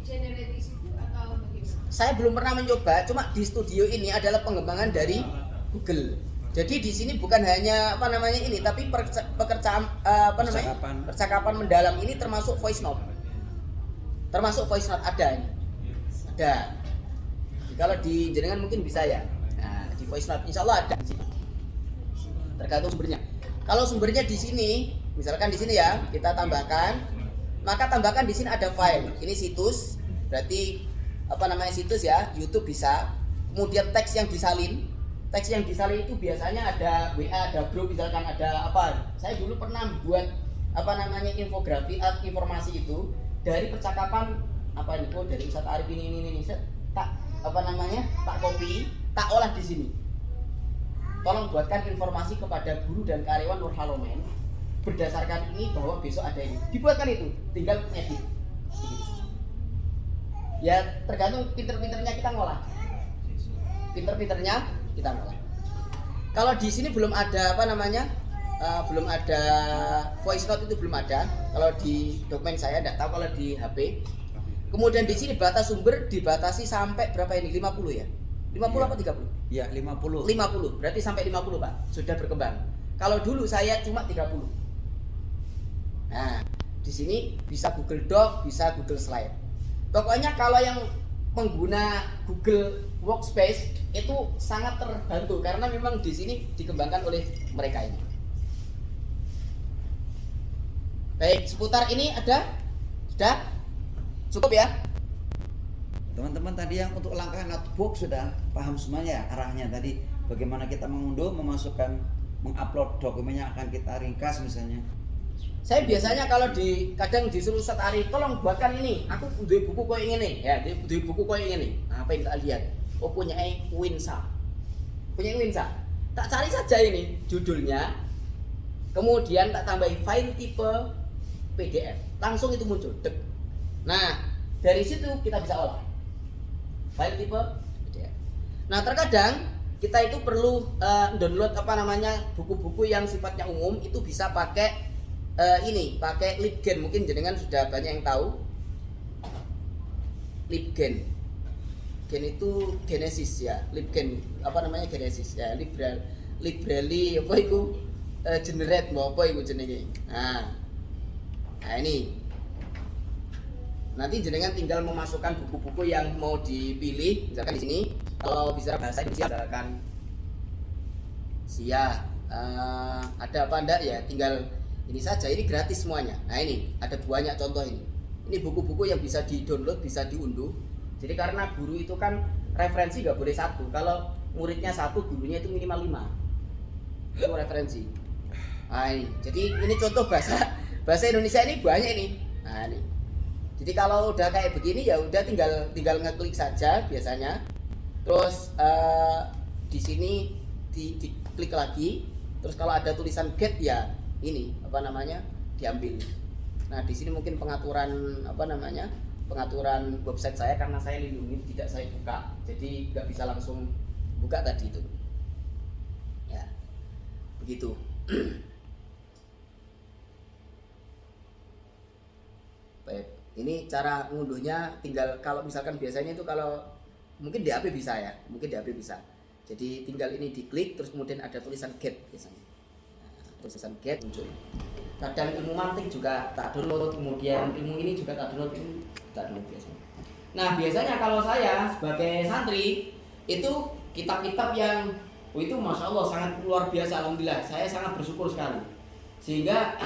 Speaker 4: generate di situ atau bagaimana?
Speaker 1: Saya belum pernah mencoba, cuma di studio ini adalah pengembangan dari Google. Jadi di sini bukan hanya ini, tapi percakapan mendalam ini termasuk voice note. Termasuk voice note ada ini. Ada. Kalau di jenengan mungkin bisa ya. Nah, di voice note insya Allah ada di sini. Tergantung sumbernya. Kalau sumbernya di sini, misalkan di sini ya, kita tambahkan, maka tambahkan di sini ada file. Ini situs, berarti situs ya, YouTube bisa. kemudian teks yang disalin. Teks yang disalin itu biasanya ada WA, ada grup, misalkan ada apa. Saya dulu pernah buat infografi, informasi itu dari percakapan dari Ustadz Arif ini tak tak copy, tak olah di sini. Tolong buatkan informasi kepada guru dan karyawan Nur Halomen berdasarkan ini bahwa besok ada ini. Dibuatkan itu, tinggal edit. Ya tergantung pinter-pinternya kita ngolah. Pinter-pinternya kita ngolah. Kalau di sini belum ada belum ada voice note, itu belum ada. Kalau di dokumen saya tidak tahu, kalau di HP. Kemudian di sini batas sumber dibatasi sampai berapa ini? 50 ya? 50 apa 30?
Speaker 2: Ya 50.
Speaker 1: 50, berarti sampai 50 Pak, sudah berkembang. Kalau dulu saya cuma 30. Nah, di sini bisa Google Doc, bisa Google Slide. Pokoknya kalau yang pengguna Google Workspace itu sangat terbantu karena memang di sini dikembangkan oleh mereka ini. Baik, seputar ini ada? Sudah? Cukup ya?
Speaker 2: Teman-teman tadi yang untuk langkah notebook sudah paham semuanya arahnya tadi, bagaimana kita mengunduh, memasukkan, mengupload dokumen yang akan kita ringkas misalnya.
Speaker 1: Saya biasanya kalau kadang disuruh Ustadz Arif, tolong buatkan ini, aku punya buku kok ini ya, punya buku kok ini. Nah, apa yang kita lihat? Oh, punya Winsa. Tak cari saja ini judulnya, kemudian tak tambahin file tipe PDF, langsung itu muncul. Dek. Nah, dari situ kita bisa olah file tipe PDF. Nah, terkadang kita itu perlu download buku-buku yang sifatnya umum, itu bisa pakai pakai LibGen. Mungkin jenengan sudah banyak yang tahu LibGen. Gen itu Genesis ya, LibGen Genesis ya, library apa itu generate apa itu jenenge. Nah, ini nanti jenengan tinggal memasukkan buku-buku yang mau dipilih, misalkan di sini kalau bisa bahasa Indonesia misalkan ada apa enggak ya, tinggal ini saja, ini gratis semuanya. Nah, ini ada banyak contoh ini buku-buku yang bisa di-download, bisa diunduh. Jadi karena guru itu kan referensi nggak boleh satu, kalau muridnya satu, gurunya itu minimal 5 itu referensi. Nah, ini jadi ini contoh bahasa Indonesia ini banyak ini. Nah, ini jadi kalau udah kayak begini ya udah tinggal ngeklik saja biasanya. Terus di sini diklik lagi. Terus kalau ada tulisan get ya ini diambil. Nah, di sini mungkin pengaturan website saya, karena saya lindungi, tidak saya buka. Jadi nggak bisa langsung buka tadi itu. Ya. Begitu. Baik. Ini cara ngunduhnya, tinggal kalau misalkan biasanya itu kalau mungkin di HP bisa ya, jadi tinggal ini diklik, terus kemudian ada tulisan get biasanya. Nah, tulisan get muncul. Kadang ilmu mantik juga tak download, kemudian ilmu ini juga tak download biasanya. Nah, biasanya kalau saya sebagai santri itu kitab-kitab yang itu masya Allah sangat luar biasa, alhamdulillah saya sangat bersyukur sekali. Sehingga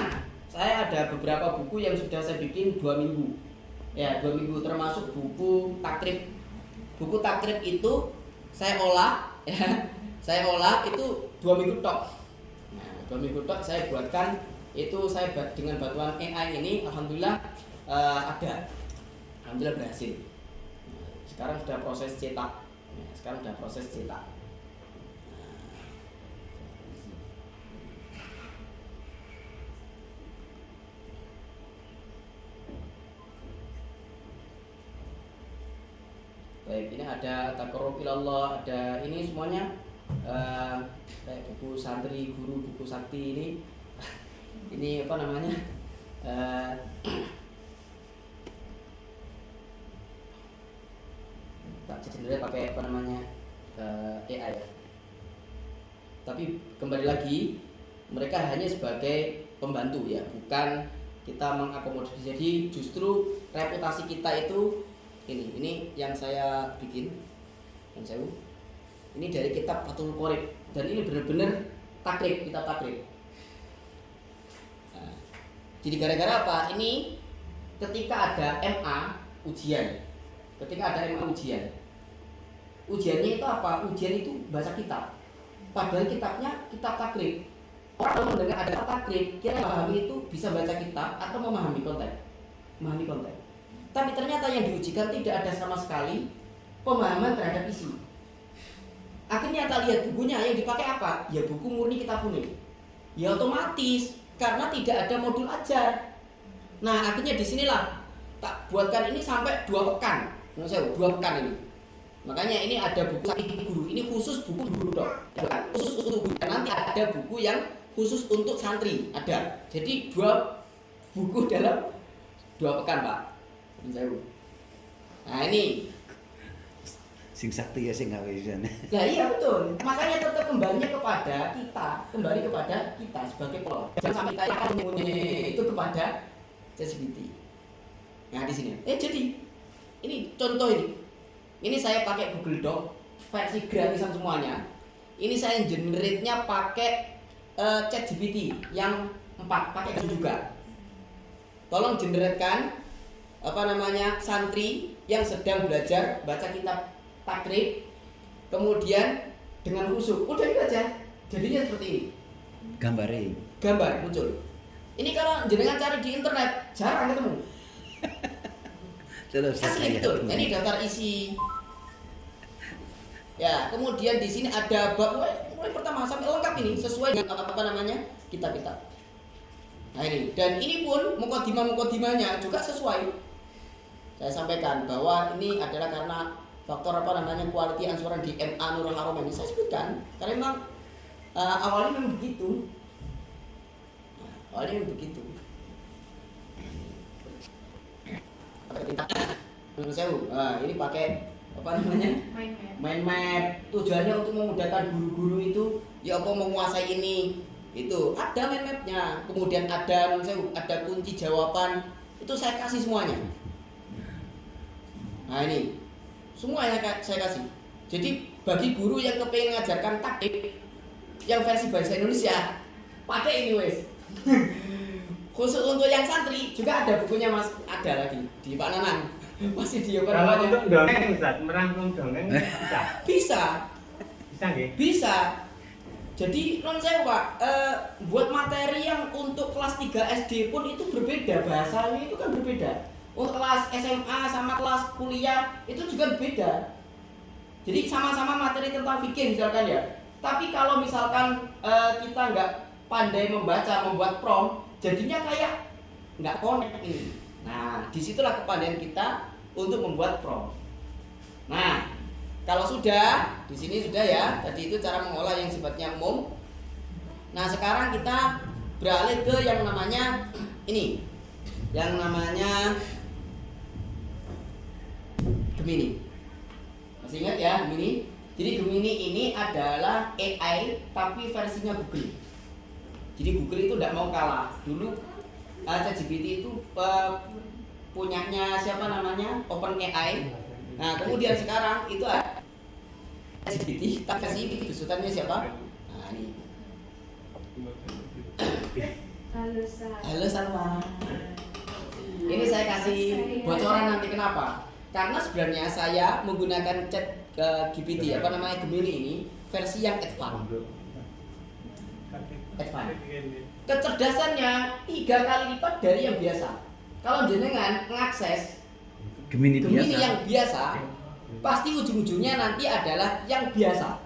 Speaker 1: saya ada beberapa buku yang sudah saya bikin 2 minggu. Ya, 2 minggu, termasuk buku takrib. Buku takrib itu saya olah, ya. Saya olah itu 2 minggu tok. Nah, 2 minggu tok saya buatkan itu, saya dengan bantuan AI ini alhamdulillah ada. Alhamdulillah berhasil. Nah, sekarang sudah proses cetak. Baik, ini ada taqarrub ilallah, ada ini semuanya kayak buku santri, guru, buku sakti ini. Ini tak cenderung pakai AI ya. Tapi kembali lagi, mereka hanya sebagai pembantu ya, bukan kita mengakomodir. Jadi justru reputasi kita itu ini yang saya bikin, ini dari kitab Fathul Qorib, dan ini benar-benar takrib, kitab takrib. Nah, jadi gara-gara apa? Ini ketika ada MA ujian, ujiannya itu apa? Ujian itu baca kitab. Padahal kitabnya kitab takrib. Orang kalau mendengar ada takrib, kira memahami itu bisa baca kitab atau memahami konten. Memahami konten. Tapi ternyata yang diujikan tidak ada sama sekali pemahaman terhadap isi. Akhirnya tak lihat bukunya, yang dipakai apa? Ya buku murni kitab kuning. Ya otomatis karena tidak ada modul ajar. Nah akhirnya disinilah tak buatkan ini sampai 2 pekan. Menurut saya 2 pekan ini. Makanya ini ada buku guru. Ini khusus buku guru dok. Khusus untuk guru. Dan nanti ada buku yang khusus untuk santri. Ada. Jadi 2 buku dalam 2 pekan pak. Menurut saya. Nah ini.
Speaker 2: Sing sakti ya sing gawe isan.
Speaker 1: Nah iya betul. Makanya tetap kembalinya kepada kita, kembali kepada kita sebagai pelot. Jangan sampai kita akan itu kepada ChatGPT. Nah di sini. Jadi ini contoh ini. Ini saya pakai Google Doc versi gratisan semuanya. Ini saya generate-nya pakai ChatGPT yang 4 pakai itu juga. Tolong generate-kan santri yang sedang belajar baca kitab takrib, kemudian dengan khusyuk, udah itu aja. Jadinya seperti ini. Gambar muncul. Ini kalau jenengan cari di internet jarang ketemu. Asli betul. Ini daftar isi. Ya, kemudian di sini ada bab mulai pertama sampai lengkap ini sesuai dengan kitab-kitab. Nah ini, dan ini pun mukadimah-mukadimahnya juga sesuai. Saya sampaikan bahwa ini adalah karena faktor quality answeran di MA Nurul Haram ini saya sebutkan karena memang awalnya memang begitu. Ini pakai mind map. Tujuannya untuk memudahkan guru-guru itu ya apa menguasai ini. Itu ada mind mapnya. Kemudian ada kunci jawaban. Itu saya kasih semuanya. Nah ini semua yang saya kasih. Jadi bagi guru yang kepengen ngajarkan takrib yang versi bahasa Indonesia, pakai ini wes. Khusus untuk yang santri juga ada bukunya mas, ada lagi di Pak Nanang. Masih di apa namanya?
Speaker 6: Kalau untuk dongeng Ustaz, merangkum dongeng bisa.
Speaker 1: Bisa.
Speaker 6: Bisa nggih?
Speaker 1: Bisa. Jadi non saya Pak, buat materi yang untuk kelas 3 SD pun itu berbeda, bahasanya itu kan berbeda. Untuk kelas SMA sama kelas kuliah itu juga beda. Jadi sama-sama materi tentang fikih misalkan ya. Tapi kalau misalkan kita nggak pandai membuat prompt, jadinya kayak nggak connect ini. Nah, disitulah kepandaian kita untuk membuat prompt. Nah, kalau sudah di sini sudah ya. Tadi itu cara mengolah yang sifatnya umum. Nah, sekarang kita beralih ke yang namanya ini, yang namanya Gemini. Masih ingat ya Gemini? Jadi Gemini ini adalah AI tapi versinya Google. Jadi Google itu tidak mau kalah. Dulu ChatGPT itu punyanya siapa namanya? OpenAI. Nah kemudian sekarang itu ada ChatGPT tapi versi besutannya siapa? Nah ini. Halo Salma. Ini saya kasih bocoran nanti kenapa? Karena sebenarnya saya menggunakan GPT Gemini ini versi yang advance. Kecerdasannya 3 kali lipat dari yang biasa. Kalau jenengan mengakses
Speaker 2: Gemini
Speaker 1: yang biasa, pasti ujung-ujungnya nanti adalah yang biasa.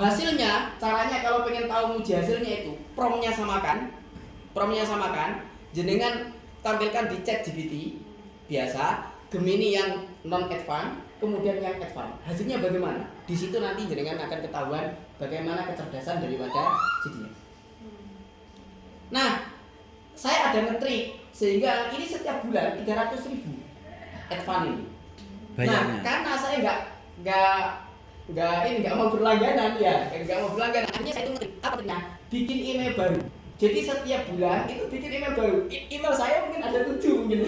Speaker 1: Hasilnya, caranya kalau pengen tahu uji hasilnya itu, promptnya samakan, jenengan tampilkan di ChatGPT biasa, Gemini yang non advance, kemudian yang advance. Hasilnya bagaimana? Di situ nanti jenengan akan ketahuan bagaimana kecerdasan daripada jadinya. Nah, saya ada ngetrik sehingga ini setiap bulan 300.000 advance ini. Nah, karena saya nggak mau berlangganan ya, akhirnya saya itu ngetrik apa artinya? Bikin email baru. Jadi setiap bulan itu bikin email baru. Email saya mungkin ada 7 mungkin.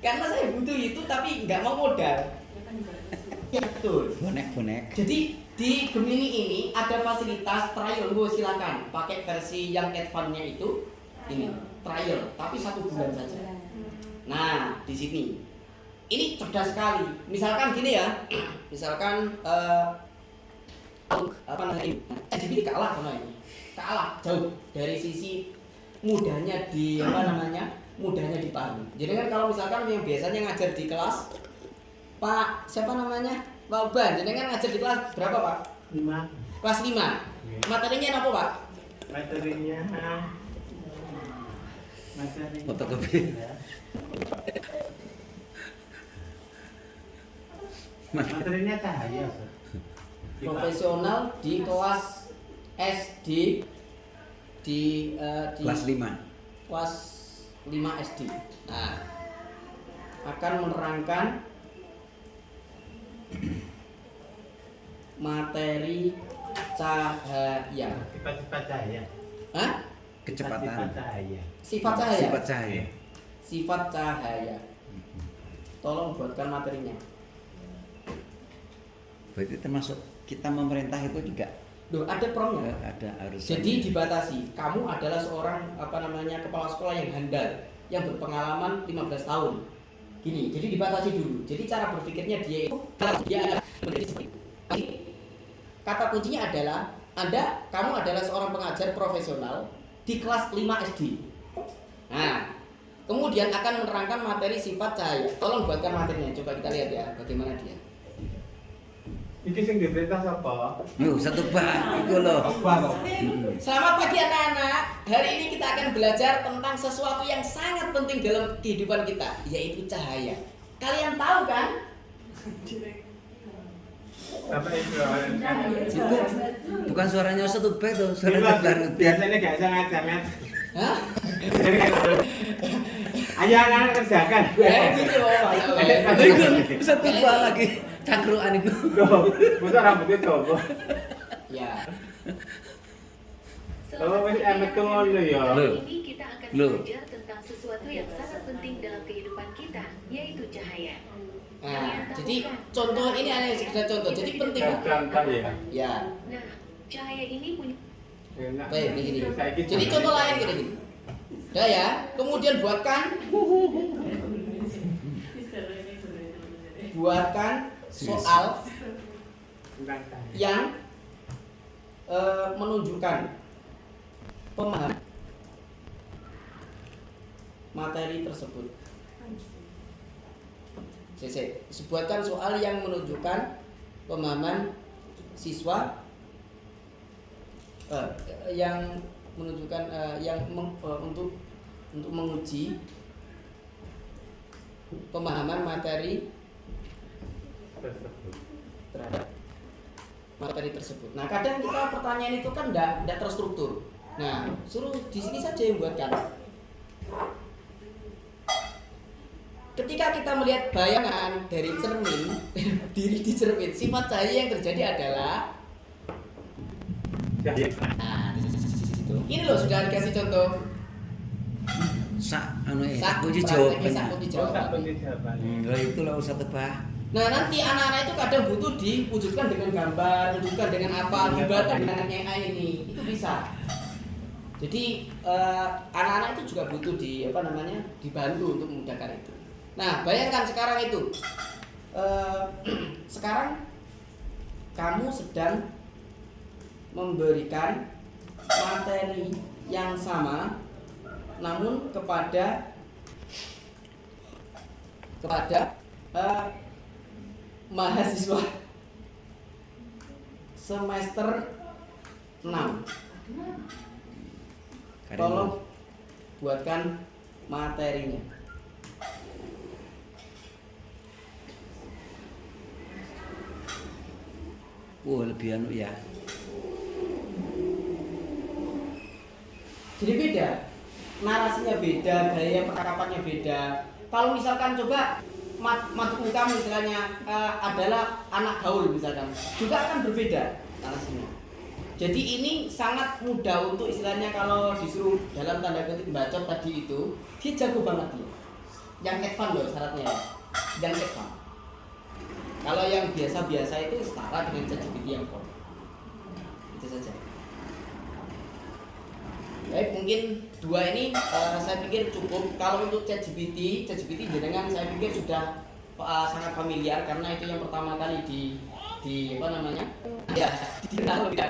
Speaker 1: Karena saya butuh itu tapi nggak mau modal. Ya betul.
Speaker 2: Bonek.
Speaker 1: Jadi di Gemini ini ada fasilitas trial, silakan pakai versi yang advance-nya itu ini trial, tapi 1 bulan saja. Nah di sini ini cerdas sekali. Misalkan gini ya, misalkan apa namanya ini, ChatGPT kalah sama ini, kalah jauh dari sisi mudahnya mudahnya dipahami. Jadi kan kalau misalkan yang biasanya ngajar di kelas, Pak siapa namanya, Pak Uban, jadi kan ngajar di kelas berapa Pak?
Speaker 6: 5.
Speaker 1: Kelas 5. Materinya apa Pak?
Speaker 6: Materinya
Speaker 2: Fotokopi.
Speaker 6: materinya cahaya, Sir.
Speaker 1: Profesional di kelas SD di
Speaker 2: Kelas 5.
Speaker 1: kelas 5 SD. Nah, akan menerangkan materi cahaya.
Speaker 6: Sifat-sifat cahaya.
Speaker 1: Hah?
Speaker 2: Kecepatan.
Speaker 6: Sifat cahaya.
Speaker 1: Sifat cahaya.
Speaker 2: Sifat cahaya.
Speaker 1: Sifat cahaya. Tolong buatkan materinya.
Speaker 2: Berarti termasuk kita memerintah itu juga
Speaker 1: Duh, ada promnya.
Speaker 2: ada harus.
Speaker 1: Jadi dibatasi. Kamu adalah seorang kepala sekolah yang handal, yang berpengalaman 15 tahun. Gini, jadi dibatasi dulu. Jadi cara berpikirnya dia itu menjadi seperti itu. Kata kuncinya adalah kamu adalah seorang pengajar profesional di kelas 5 SD. Nah, kemudian akan menerangkan materi sifat cahaya. Tolong buatkan materinya. Coba kita lihat ya bagaimana dia.
Speaker 6: Iki sing diperintah sapa?
Speaker 2: Yo, satu bah, itu loh.
Speaker 1: Selamat pagi anak-anak. Hari ini kita akan belajar tentang sesuatu yang sangat penting dalam kehidupan kita, yaitu cahaya. Kalian tahu kan?
Speaker 6: Apa itu?
Speaker 2: Bukan suaranya satu bah tuh, suara
Speaker 6: Iya,
Speaker 2: baru.
Speaker 6: biasanya gak bisa ngajar, Mas.
Speaker 1: Hah?
Speaker 6: Ayo anak-anak kerjakan.
Speaker 1: Gitu loh.
Speaker 2: Itu satu bah lagi. Cangkruan itu.
Speaker 6: Loh, masa rambutnya coba.
Speaker 1: Ya.
Speaker 6: Oh, wis emet ngono ya.
Speaker 2: Loh.
Speaker 7: Ini kita akan
Speaker 2: Loh.
Speaker 7: belajar tentang sesuatu yang sangat penting dalam kehidupan kita, yaitu cahaya.
Speaker 1: Nah, jadi contoh ini hanya sekedar contoh. Jadi penting.
Speaker 6: Contoh ya.
Speaker 1: Ya.
Speaker 7: Nah, cahaya ini punya
Speaker 6: Enak.
Speaker 1: Baik, begini.
Speaker 6: Saiki
Speaker 1: Jadi
Speaker 6: jangan.
Speaker 1: contoh lain gini. Udah ya. Kemudian buatkan soal
Speaker 6: Tentang cahaya.
Speaker 1: yang menunjukkan pemahaman materi tersebut. Buatkan soal yang menunjukkan pemahaman siswa yang menunjukkan untuk menguji pemahaman materi
Speaker 6: Tersebut.
Speaker 1: terhadap materi tersebut. Nah, kadang kita pertanyaan itu kan enggak terstruktur. Nah, suruh di sini saja yang buatkan. Ketika kita melihat bayangan dari cermin, diri di cermin, sifat cahaya yang terjadi adalah
Speaker 6: Cahaya.
Speaker 1: nah, di situ. Ini loh sudah dikasih contoh.
Speaker 2: Sak
Speaker 1: Sak
Speaker 2: kunci
Speaker 1: prakteknya,
Speaker 2: jawabannya.
Speaker 1: sak kunci
Speaker 6: Oh,
Speaker 1: jawabannya.
Speaker 6: satu di jawabannya.
Speaker 2: Lah itu lah satu bah.
Speaker 1: Nah, nanti anak-anak itu kadang butuh diwujudkan dengan gambar, diwujudkan dengan apa, dibaca dengan AI ini, itu bisa. Jadi anak-anak itu juga butuh dibantu untuk memudahkan itu. Nah, bayangkan sekarang itu, sekarang kamu sedang memberikan materi yang sama, namun kepada mahasiswa semester 6. Tolong buatkan materinya.
Speaker 2: Lebih anu ya.
Speaker 1: Jadi beda, narasinya beda, gaya percakapannya beda. Kalau misalkan coba matkul kamu misalnya adalah anak gaul misalkan, juga akan berbeda narasinya. Jadi ini sangat mudah untuk istilahnya kalau disuruh dalam tanda kutip bacot tadi itu, dia jago banget dia. Yang advance loh syaratnya, yang advance. Kalau yang biasa-biasa itu setara dengan ChatGPT yang form. Itu saja. Baik, mungkin dua ini saya pikir cukup. Kalau untuk ChatGPT jenengan saya pikir sudah sangat familiar karena itu yang pertama kali di apa namanya ya dikenal ya.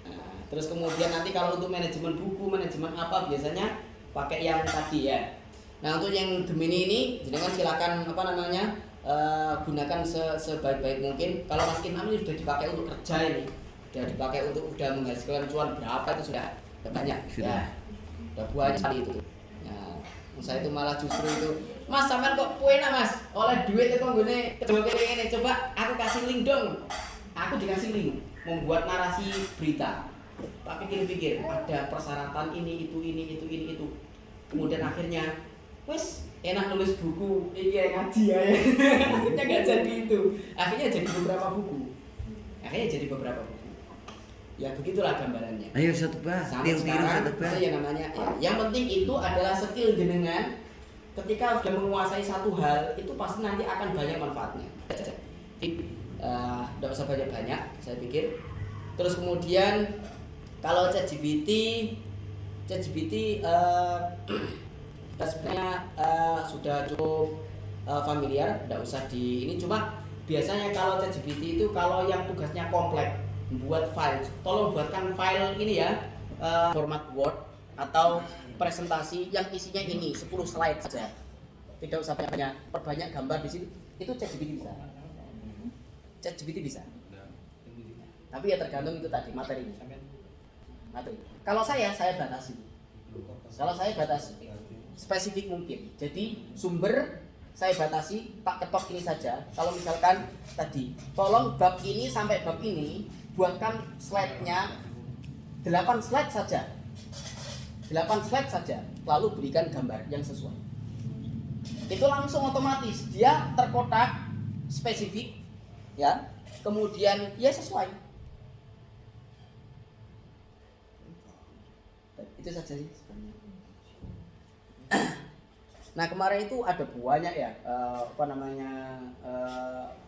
Speaker 1: Nah, terus kemudian nanti kalau untuk manajemen buku, manajemen apa biasanya pakai yang tadi ya. Nah untuk yang Gemini ini jangan silakan apa namanya gunakan sebaik-baik mungkin. Kalau Mas Ilham ini sudah dipakai untuk kerja ini, sudah dipakai untuk udah menghasilkan cuan berapa itu sudah banyak
Speaker 2: Sudah.
Speaker 1: udah banyak sekali itu. Nah, saya itu malah justru itu, Mas sampean kok enak Mas, oleh duit itu nggone kedua ini coba aku kasih link dong. Aku dikasih link membuat narasi berita. Tak pikir-pikir ada persyaratan ini itu. Kemudian akhirnya wes enak nulis buku ini ngaji ya. Akhirnya nggak jadi itu. Akhirnya jadi beberapa buku. Ya begitulah gambarannya.
Speaker 2: Ayo satu bah,
Speaker 1: Sampai
Speaker 2: tiru
Speaker 1: sekarang
Speaker 2: satu bah.
Speaker 1: itu yang namanya ya. Yang penting itu adalah skill jenengan. Ketika sudah menguasai satu hal itu pasti nanti akan banyak manfaatnya. Tidak usah banyak-banyak saya pikir. Terus kemudian kalau ChatGPT sebenarnya sudah cukup familiar, tidak usah di ini. Cuma biasanya kalau ChatGPT itu kalau yang tugasnya kompleks membuat file, tolong buatkan file ini ya, format Word atau presentasi yang isinya ini 10 slide saja. Tidak usah banyak, perbanyak gambar di situ. Itu ChatGPT bisa. Tapi ya tergantung itu tadi materi. Kalau saya batasi. Spesifik mungkin. Jadi sumber saya batasi, tak ketok ini saja. Kalau misalkan tadi, tolong bab ini sampai bab ini buatkan slide-nya 8 slide saja. 8 slide saja, lalu berikan gambar yang sesuai. Itu langsung otomatis dia terkotak spesifik ya. Kemudian ya sesuai. Itu saja sih sebenarnya. Nah kemarin itu ada banyak ya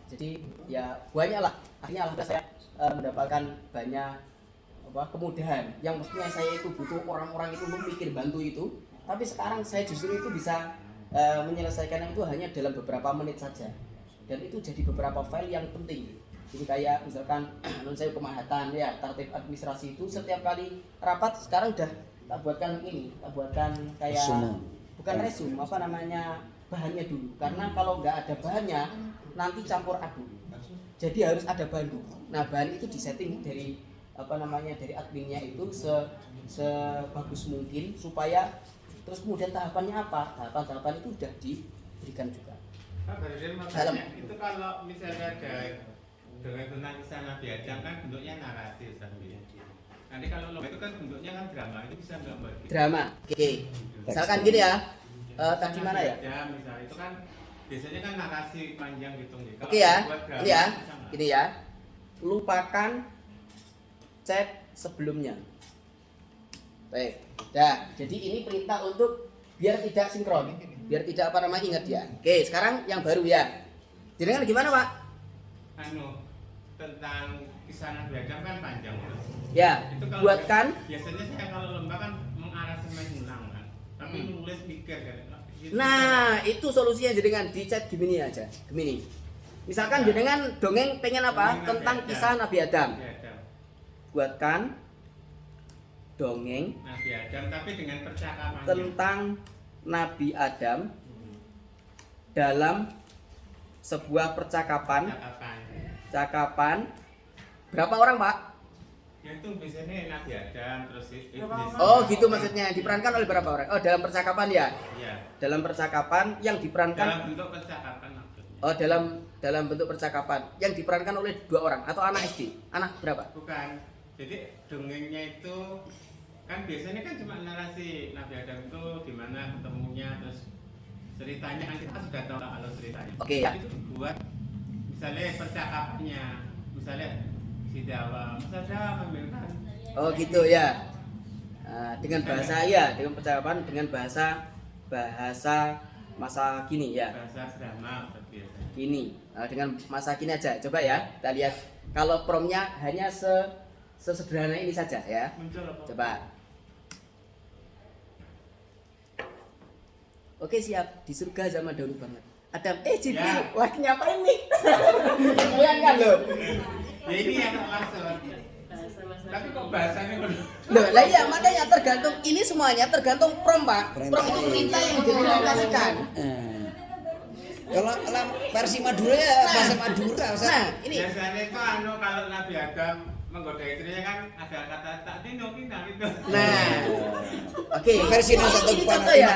Speaker 1: jadi ya banyak lah. Akhirnya alhamdulillah saya mendapatkan banyak kemudahan yang mestinya saya itu butuh orang-orang itu untuk mikir bantu itu, tapi sekarang saya justru itu bisa menyelesaikan itu hanya dalam beberapa menit saja, dan itu jadi beberapa file yang penting. Jadi kayak misalkan non saya pemahatan ya, tertib administrasi itu setiap kali rapat sekarang udah tak buatkan kayak bukan resume bahannya dulu, karena kalau nggak ada bahannya nanti campur aduk, jadi harus ada bahan dulu. Nah bahan itu disetting dari dari adminnya itu sebagus mungkin supaya terus kemudian tahapannya tahapan itu sudah diberikan juga.
Speaker 6: Pak Barudan mau tanya, itu kalau misalnya ada dengan tentang kisah Nabi Adam kan bentuknya naratif sambil. Nanti kalau lomba itu kan bentuknya kan drama, itu bisa nggak Mbak?
Speaker 1: Drama, oke. Misalkan gini ya, tadi mana ya?
Speaker 6: Misalnya itu kan biasanya kan narasi panjang gitu nih.
Speaker 1: Oke ya, ini ya, gini ya. Lupakan chat sebelumnya. Baik, dah. Jadi ini perintah untuk biar tidak sinkron, biar tidak ingat ya. Oke, sekarang yang baru ya. Jadi kan gimana Pak?
Speaker 6: Tentang kisah Nabi Adam kan panjang Mas.
Speaker 1: Ya,
Speaker 6: Itu kalau
Speaker 1: buatkan.
Speaker 6: Biasanya saya kalau lomba kan mengarasimen ulang kan, tapi nulis pikir kan. Gitu.
Speaker 1: Nah, itu solusinya jenengan di chat Gemini aja, Gemini. Misalkan jenengan dongeng pengen apa?
Speaker 6: Dongeng
Speaker 1: Tentang
Speaker 6: Nabi Adam.
Speaker 1: kisah Nabi Adam.
Speaker 6: Nabi Adam.
Speaker 1: Buatkan dongeng
Speaker 6: Nabi Adam tapi dengan percakapan
Speaker 1: tentang Nabi Adam dalam sebuah percakapan. Berapa orang Pak?
Speaker 6: Ya itu biasanya Nabi Adam terus Iblis.
Speaker 1: Oh gitu maksudnya, diperankan oleh berapa orang? Oh dalam percakapan ya?
Speaker 6: Iya.
Speaker 1: Dalam percakapan yang diperankan.
Speaker 6: Dalam bentuk percakapan maksudnya.
Speaker 1: Oh dalam bentuk percakapan yang diperankan oleh 2 orang atau anak SD? Anak berapa?
Speaker 6: Bukan. Jadi dongengnya itu kan biasanya kan cuma narasi Nabi Adam itu gimana ketemunya, terus ceritanya kan kita sudah tahu kalau ceritanya.
Speaker 1: Oke, ya.
Speaker 6: Itu dibuat misalnya percakapannya, misalnya si Dawa, misalnya memberikan.
Speaker 1: Oh gitu ya. Dengan bahasa ya, dengan percakapan dengan bahasa masa kini ya.
Speaker 6: Bahasa drama seperti biasa.
Speaker 1: Kini dengan masa kini aja. Coba ya kita lihat. Kalau promnya hanya sesederhana ini saja ya.
Speaker 6: Muncul apa?
Speaker 1: Coba. Oke siap, di surga zaman dahulu banget. Adam, Jibril,
Speaker 6: Ya.
Speaker 1: lagi ngapain nih? Bayangkan loh.
Speaker 6: Ya ini yang maksud.
Speaker 5: Bahasa-bahasa.
Speaker 6: Tapi kok bahasanya belum.
Speaker 1: Loh, lah iya makanya tergantung ini semuanya tergantung prom Pak.
Speaker 2: Perintah.
Speaker 1: Prom itu perintah yang direalisasikan.
Speaker 2: Kalau versi Madura ya bahasa Madura. Ustaz.
Speaker 1: Nah, ini
Speaker 6: Biasanya itu kalau Nabi Adam menggoda istrinya kan ada kata tak dino kita gitu.
Speaker 1: nah. Oke,
Speaker 2: Versi Nusa
Speaker 1: ini
Speaker 2: Tenggara
Speaker 1: contoh ya.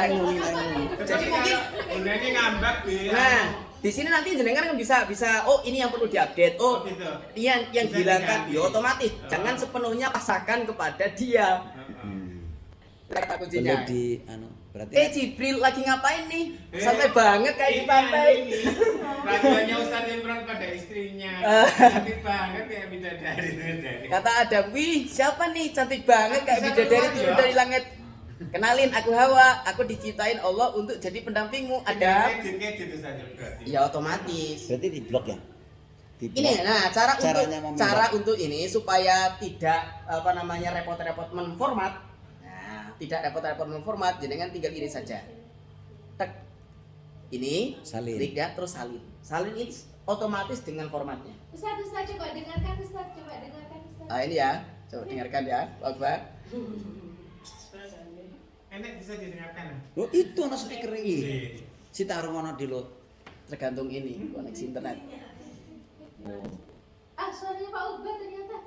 Speaker 6: Jadi
Speaker 1: mungkin
Speaker 6: udah ini ngambek di.
Speaker 1: nah, di sini nanti jenengan kan bisa oh ini yang perlu diupdate. Oh,
Speaker 6: gitu.
Speaker 1: yang
Speaker 6: Bisa
Speaker 1: dihilangkan
Speaker 6: diganti.
Speaker 1: ya otomatis. Jangan sepenuhnya pasahkan kepada dia. Kata
Speaker 2: Perlu
Speaker 1: kuncinya.
Speaker 2: di berarti
Speaker 1: Jibril lagi ngapain nih? Sampai banget kayak di
Speaker 6: Ini
Speaker 1: pantai.
Speaker 6: Radionya Ustaz Imran pada istrinya.
Speaker 1: Ah.
Speaker 6: Cantik banget ya bidadari.
Speaker 1: Kata Adam, wih siapa nih cantik banget kayak
Speaker 6: Bisa
Speaker 1: bidadari
Speaker 6: keluar,
Speaker 1: turun
Speaker 6: ya?
Speaker 1: dari langit. Kenalin, aku Hawa, aku diciptain Allah untuk jadi pendampingmu. Adam.
Speaker 6: Edit itu saja berarti.
Speaker 1: Ya otomatis.
Speaker 2: berarti di blok ya. Di blok.
Speaker 1: Ini nah
Speaker 2: Caranya memilih.
Speaker 1: cara untuk ini supaya tidak repot-repot menformat. Nah, tidak repot-repot menformat, jenengan tinggal ini saja. Tek. Ini
Speaker 2: Salin.
Speaker 1: klik ya, terus salin. Salin ini otomatis dengan formatnya.
Speaker 4: Ustaz coba dengarkan Ustaz, coba dengarkan Ustaz.
Speaker 1: Nah, ini ya. Coba dengarkan ya, Pak Akbar.
Speaker 6: Enak bisa didengarkan.
Speaker 2: Loh itu ana speaker iki.
Speaker 6: Iya.
Speaker 2: Si taruh ngono di lo.
Speaker 1: Tergantung ini koneksi internet.
Speaker 4: Ah, suaranya Pak Uba ternyata.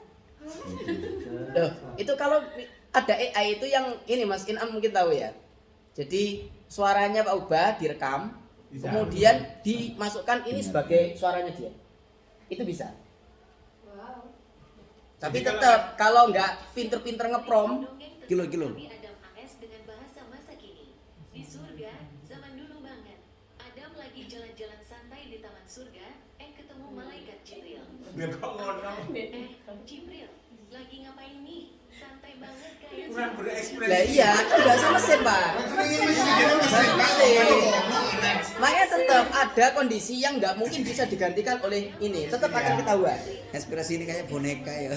Speaker 1: Loh, itu kalau ada AI itu yang ini Mas Inam mungkin tahu ya. Jadi suaranya Pak Uba direkam,
Speaker 6: Bisa.
Speaker 1: kemudian dimasukkan ini sebagai suaranya dia. Itu bisa.
Speaker 4: Wow.
Speaker 1: Tapi
Speaker 6: Jadi kalau-
Speaker 1: tetap kalau nggak pinter-pinter ngeprom,
Speaker 2: Kilo.
Speaker 7: Nabi Adam AS dengan bahasa masa kini. Di surga, zaman dulu banget. Adam lagi jalan-jalan santai di taman surga, ketemu malaikat Jibril.
Speaker 6: Dia kok ngono.
Speaker 7: Jibril, lagi ngapain nih? Santai banget kayak
Speaker 6: Kurang berekspresi.
Speaker 1: lah iya kan bahasa mesin Pak. Bahasa mesin. Makanya tetap ada kondisi yang nggak mungkin bisa digantikan oleh ini, tetap akan ketahuan.
Speaker 2: Ekspresi ini kayak boneka ya.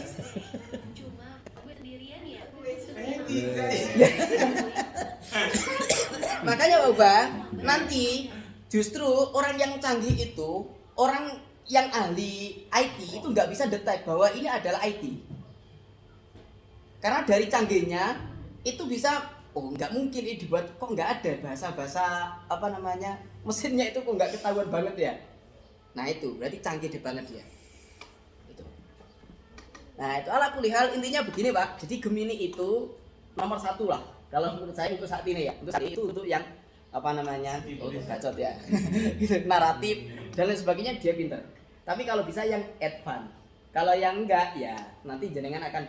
Speaker 7: Cuma gue sendirian ya.
Speaker 1: Makanya Pak Uba, nanti justru orang yang canggih itu, orang yang ahli IT itu nggak bisa detect bahwa ini adalah IT. Karena dari canggihnya itu bisa, oh nggak mungkin ini dibuat, kok nggak ada bahasa-bahasa mesinnya itu kok nggak ketahuan banget ya. Nah itu berarti canggih banget ya. Itu. Nah itu ala kulihal intinya begini Pak. Jadi Gemini itu nomor 1 lah. Kalau menurut saya untuk saat ini ya. Untuk saat itu untuk yang untuk gacot ya. Gitu, naratif dan lain sebagainya dia pinter. Tapi kalau bisa yang advance. Kalau yang enggak ya nanti jenengan akan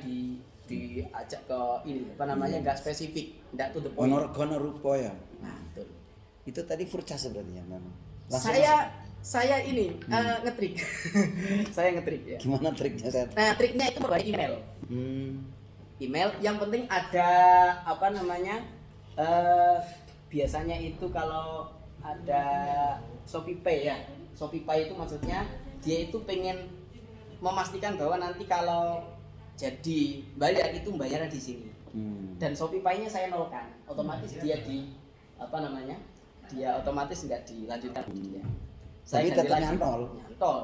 Speaker 1: diajak ke ini enggak spesifik, enggak to the point.
Speaker 2: Honor rupo ya.
Speaker 1: Nah, betul.
Speaker 2: Itu tadi Furca sebenarnya memang.
Speaker 1: Saya ini ngetrik. Saya ngetrik ya.
Speaker 2: Gimana triknya saya?
Speaker 1: Nah, triknya itu berbagi email. Email yang penting ada biasanya itu kalau ada Shopee Pay ya. Shopee Pay itu maksudnya dia itu pengen memastikan bahwa nanti kalau jadi bayar itu bayarnya di sini. Dan Shopee Pay-nya saya nolkan. Otomatis dia dia otomatis nggak dilanjutkan dia.
Speaker 2: Tapi
Speaker 1: ganti
Speaker 2: tetap
Speaker 1: lagi.
Speaker 2: nyantol.
Speaker 1: Nyantol.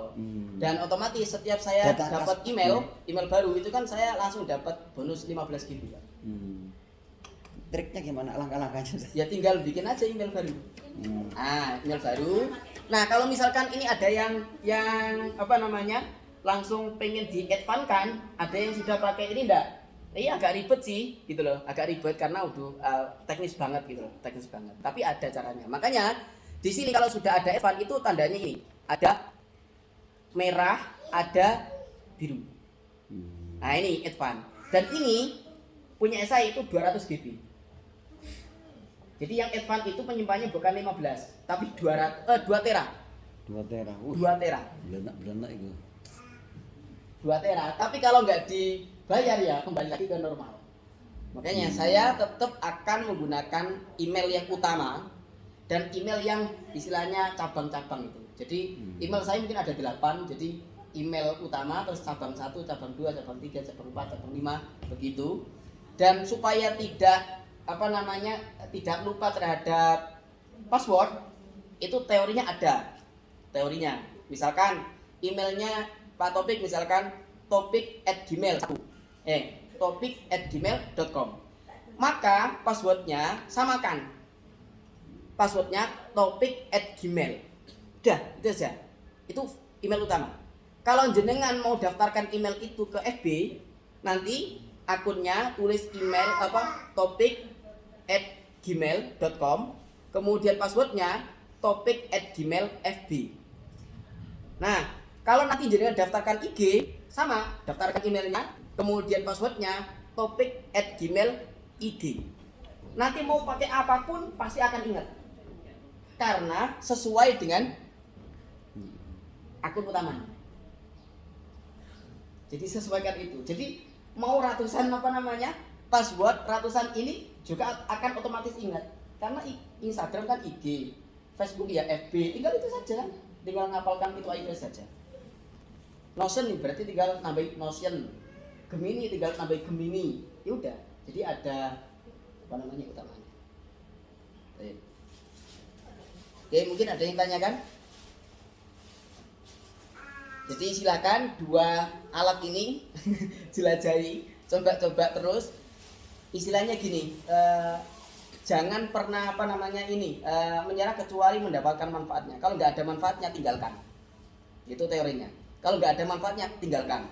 Speaker 1: Dan otomatis setiap saya
Speaker 2: Data
Speaker 1: dapat email baru itu kan saya langsung dapat bonus 15 GB.
Speaker 2: Triknya gimana? Langkah-langkahnya?
Speaker 1: Ya tinggal bikin aja email baru. Nah, email baru. Nah, kalau misalkan ini ada yang langsung pengen di-advance kan, ada yang sudah pakai ini enggak? Iya agak ribet sih gitu loh, agak ribet karena udah teknis banget gitu loh, teknis banget. Tapi ada caranya. Makanya di sini kalau sudah ada advance itu tandanya ini, ada merah, ada biru. Nah, ini advance. Dan ini punya saya itu 200 GB. Jadi yang advance itu penyimpanannya bukan 15, tapi 2 tera.
Speaker 2: 2 tera.
Speaker 1: 2 tera.
Speaker 2: Belenak itu.
Speaker 1: 2 tera. Tapi kalau nggak dibayar ya kembali lagi ke normal. Makanya saya tetap akan menggunakan email yang utama dan email yang istilahnya cabang-cabang itu. Jadi email saya mungkin ada 8, jadi email utama terus cabang 1, cabang 2, cabang 3, cabang 4, cabang 5 begitu. Dan supaya tidak tidak lupa terhadap password, itu teorinya ada. Teorinya, misalkan emailnya Pak Topik, misalkan topik@gmail.com. Maka passwordnya samakan. Passwordnya topik@gmail. Udah, itu saja. Itu email utama. Kalau jenengan mau daftarkan email itu ke FB, nanti akunnya tulis email topik@gmail.com, kemudian passwordnya topik@gmail.fb. Nah, kalau nanti jenengan daftarkan IG, sama, daftarkan emailnya, kemudian passwordnya topik@gmail.ig. Nanti mau pakai apapun pasti akan ingat, karena sesuai dengan akun utamanya. Jadi sesuaikan itu. Jadi mau ratusan password ratusan ini juga akan otomatis ingat, karena Instagram kan IG, Facebook ya FB, tinggal itu saja kan. Tinggal ngapalkan itu aja saja. Notion nih berarti tinggal nambahin Notion. Gemini tinggal nambahin Gemini. Ya udah. Jadi ada utamanya. Oke, mungkin ada yang tanyakan? Jadi silakan dua alat ini jelajahi, coba terus. Istilahnya gini, jangan pernah menyerah kecuali mendapatkan manfaatnya. Kalau nggak ada manfaatnya tinggalkan. Itu teorinya. Kalau nggak ada manfaatnya tinggalkan.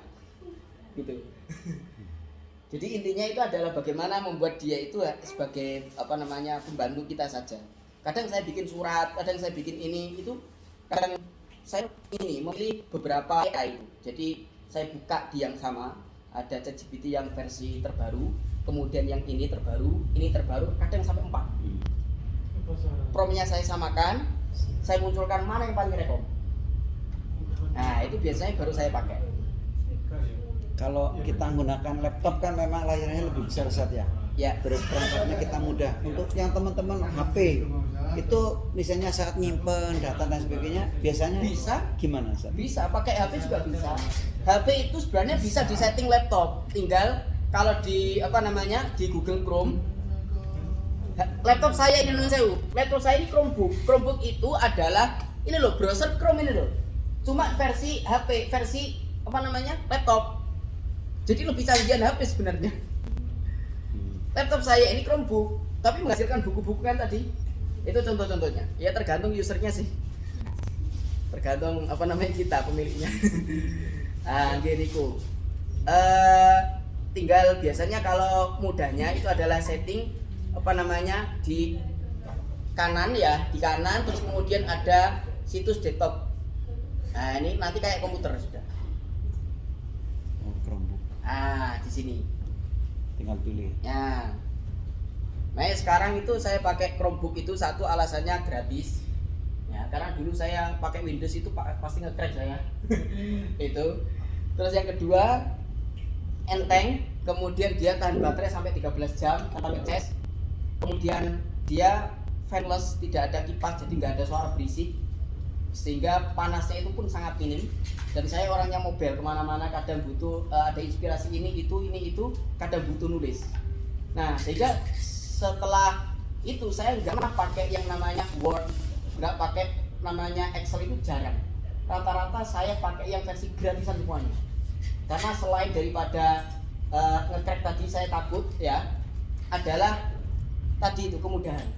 Speaker 1: Gitu. Jadi intinya itu adalah bagaimana membuat dia itu sebagai pembantu kita saja. Kadang saya bikin surat, kadang saya bikin ini itu, kadang saya memilih beberapa AI itu. Jadi saya buka di yang sama, ada ChatGPT yang versi terbaru, kemudian yang ini terbaru, kadang sampai 4. Promnya saya samakan, saya munculkan mana yang paling rekom. Nah, itu biasanya baru saya pakai.
Speaker 2: Kalau kita menggunakan laptop kan memang layarnya lebih besar Ustaz ya.
Speaker 1: Ya.
Speaker 2: Terus perangkatnya kita mudah. Untuk yang teman-teman HP itu misalnya saat nyimpen data dan sebagainya biasanya
Speaker 1: Bisa.
Speaker 2: gimana Ustaz?
Speaker 1: Bisa, pakai HP juga bisa. HP itu sebenarnya bisa disetting laptop. Tinggal kalau di di Google Chrome. Laptop saya ini laptop saya ini Chromebook. Chromebook itu adalah ini loh, browser Chrome ini loh. Cuma versi HP, laptop. Jadi lebih canggihan HP sebenarnya. Laptop saya ini Chromebook, tapi menghasilkan buku-buku kan tadi. Itu contoh-contohnya. Ya tergantung usernya sih. Tergantung kita pemiliknya. Nah, giniku. Tinggal biasanya kalau mudahnya itu adalah setting di kanan ya, di kanan terus kemudian ada situs desktop. Nah, ini nanti kayak komputer sudah.
Speaker 2: Oh, Chromebook.
Speaker 1: Di sini.
Speaker 2: Tinggal pilih.
Speaker 1: Ya. Nah, sekarang itu saya pakai Chromebook itu satu alasannya gratis. Ya, karena dulu saya pakai Windows itu pasti nge-crash saya. Itu. Terus yang kedua, enteng, kemudian dia tahan baterai sampai 13 jam tanpa ngecas. Kemudian dia fanless, tidak ada kipas, jadi nggak ada suara berisik, sehingga panasnya itu pun sangat minim. Dan saya orangnya mobile kemana-mana, kadang butuh ada inspirasi ini itu, kadang butuh nulis. Nah, sehingga setelah itu saya nggak pernah pakai yang namanya Word, nggak pakai namanya Excel, itu jarang. Rata-rata saya pakai yang versi gratisan semuanya. Karena selain daripada nge-crack tadi saya takut ya, adalah tadi itu kemudahan.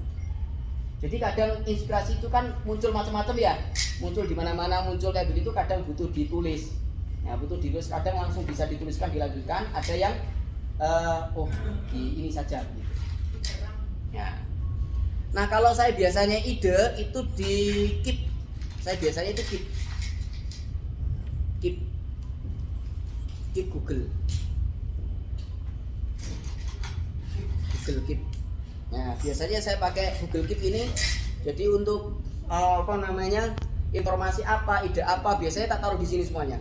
Speaker 1: Jadi kadang inspirasi itu kan muncul macam-macam ya, muncul di mana-mana, muncul kayak begitu, kadang butuh ditulis. Ya, butuh ditulis, kadang langsung bisa dituliskan, dilanjutkan. Ada yang di ini saja gitu. Ya. Nah, kalau saya biasanya ide itu di Keep. Saya biasanya itu Keep Google Keep. Nah, biasanya saya pakai Google Keep ini. Jadi untuk informasi apa, ide apa, biasanya tak taruh di sini semuanya.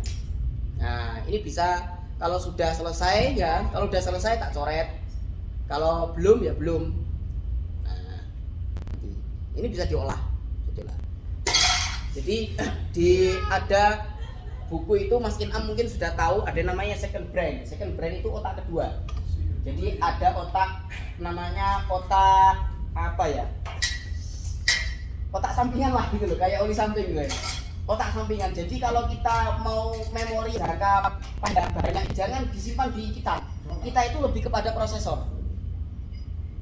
Speaker 1: Nah, ini bisa kalau sudah selesai ya, kalau sudah selesai tak coret. Kalau belum ya belum. Nah, ini bisa diolah. Jadi ada buku itu Mas Inam mungkin sudah tahu, ada namanya second brain. Second brain itu otak kedua. Jadi ada otak namanya otak apa ya? otak sampingan lah gitu loh, kayak oli samping gitu ya. Otak sampingan. Jadi kalau kita mau memori jangka panjang banyak, jangan disimpan di kita. Kita itu lebih kepada prosesor.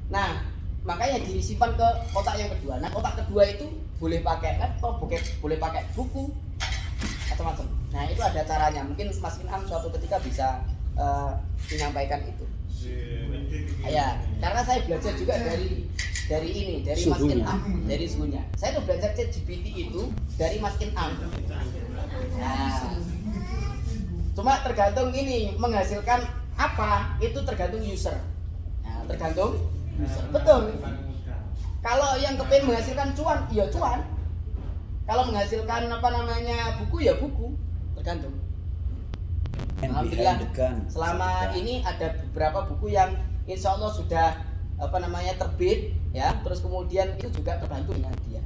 Speaker 1: Nah, makanya disimpan ke otak yang kedua. Nah, otak kedua itu boleh pakai laptop, boleh pakai buku, macam-macam. Nah, itu ada caranya. Mungkin Mas Inam suatu ketika bisa menyampaikan itu. Ya, karena saya belajar juga dari Mas
Speaker 2: Suhunya.
Speaker 1: Inam, dari suhunya. Saya tuh belajar ChatGPT itu dari Mas Inam. Nah, cuma tergantung ini menghasilkan apa, itu tergantung user. Nah, tergantung user. Betul. Kalau yang kepengen menghasilkan cuan, ya cuan. Kalau menghasilkan buku ya buku, tergantung. Alhamdulillah selama ini ada beberapa buku yang insya Allah sudah terbit ya, terus kemudian itu juga terbantu dengan dia.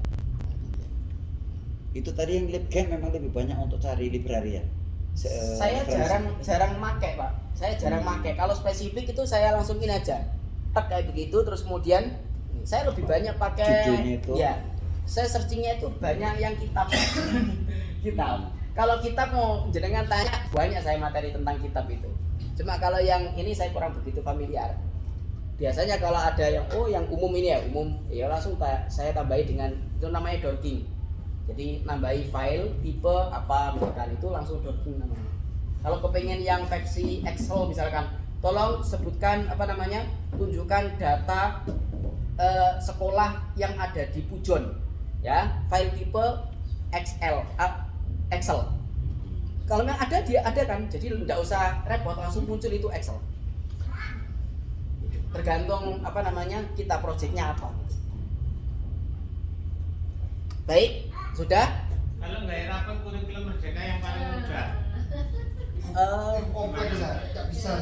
Speaker 2: Itu tadi yang LibGen memang lebih banyak untuk cari library ya.
Speaker 1: Saya jarang make Pak. Saya jarang make. Kalau spesifik itu saya langsungin aja. Tak kayak begitu, terus kemudian saya lebih banyak pakai
Speaker 2: judulnya itu.
Speaker 1: Ya. Saya searchingnya itu banyak yang kitab. Kitab. Kalau kitab mau jenengan tanya, banyak saya materi tentang kitab itu. Cuma kalau yang ini saya kurang begitu familiar. Biasanya kalau ada yang umum ini ya langsung saya tambahi dengan itu namanya docking. Jadi nambahi file tipe apa misalkan itu langsung docking namanya. Kalau kepengen yang versi Excel misalkan, tolong sebutkan tunjukkan data sekolah yang ada di Pujon ya, file tipe Excel. Kalau memang ada dia ada kan, jadi tidak usah repot, langsung muncul itu Excel. Tergantung kita projectnya apa. Baik, sudah.
Speaker 6: Kalau nggak rapat kurikulum merdeka yang paling mudah.
Speaker 3: Kompleks ya, nggak bisa.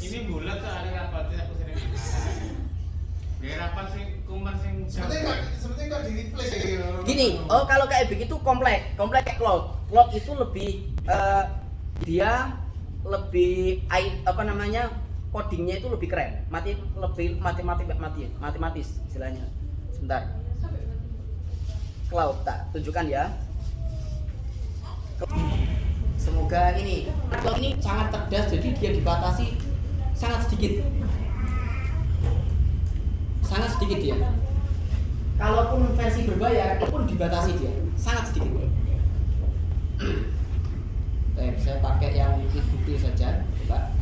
Speaker 6: Ini bulat soalnya rapatnya aku sering dimarahin. Nggak rapat sing kumar sing
Speaker 3: Seperti nggak di replace ya.
Speaker 1: Gini, kalau kayak begitu komplek cloud itu lebih dia lebih codingnya itu lebih keren, lebih matematis istilahnya. Sebentar, cloud tak tunjukkan ya. Semoga cloud ini sangat cerdas, jadi dia dibatasi sangat sedikit dia. Kalaupun versi berbayar itu pun dibatasi dia, sangat sedikit. Baik, saya pakai yang ikuti saja, coba.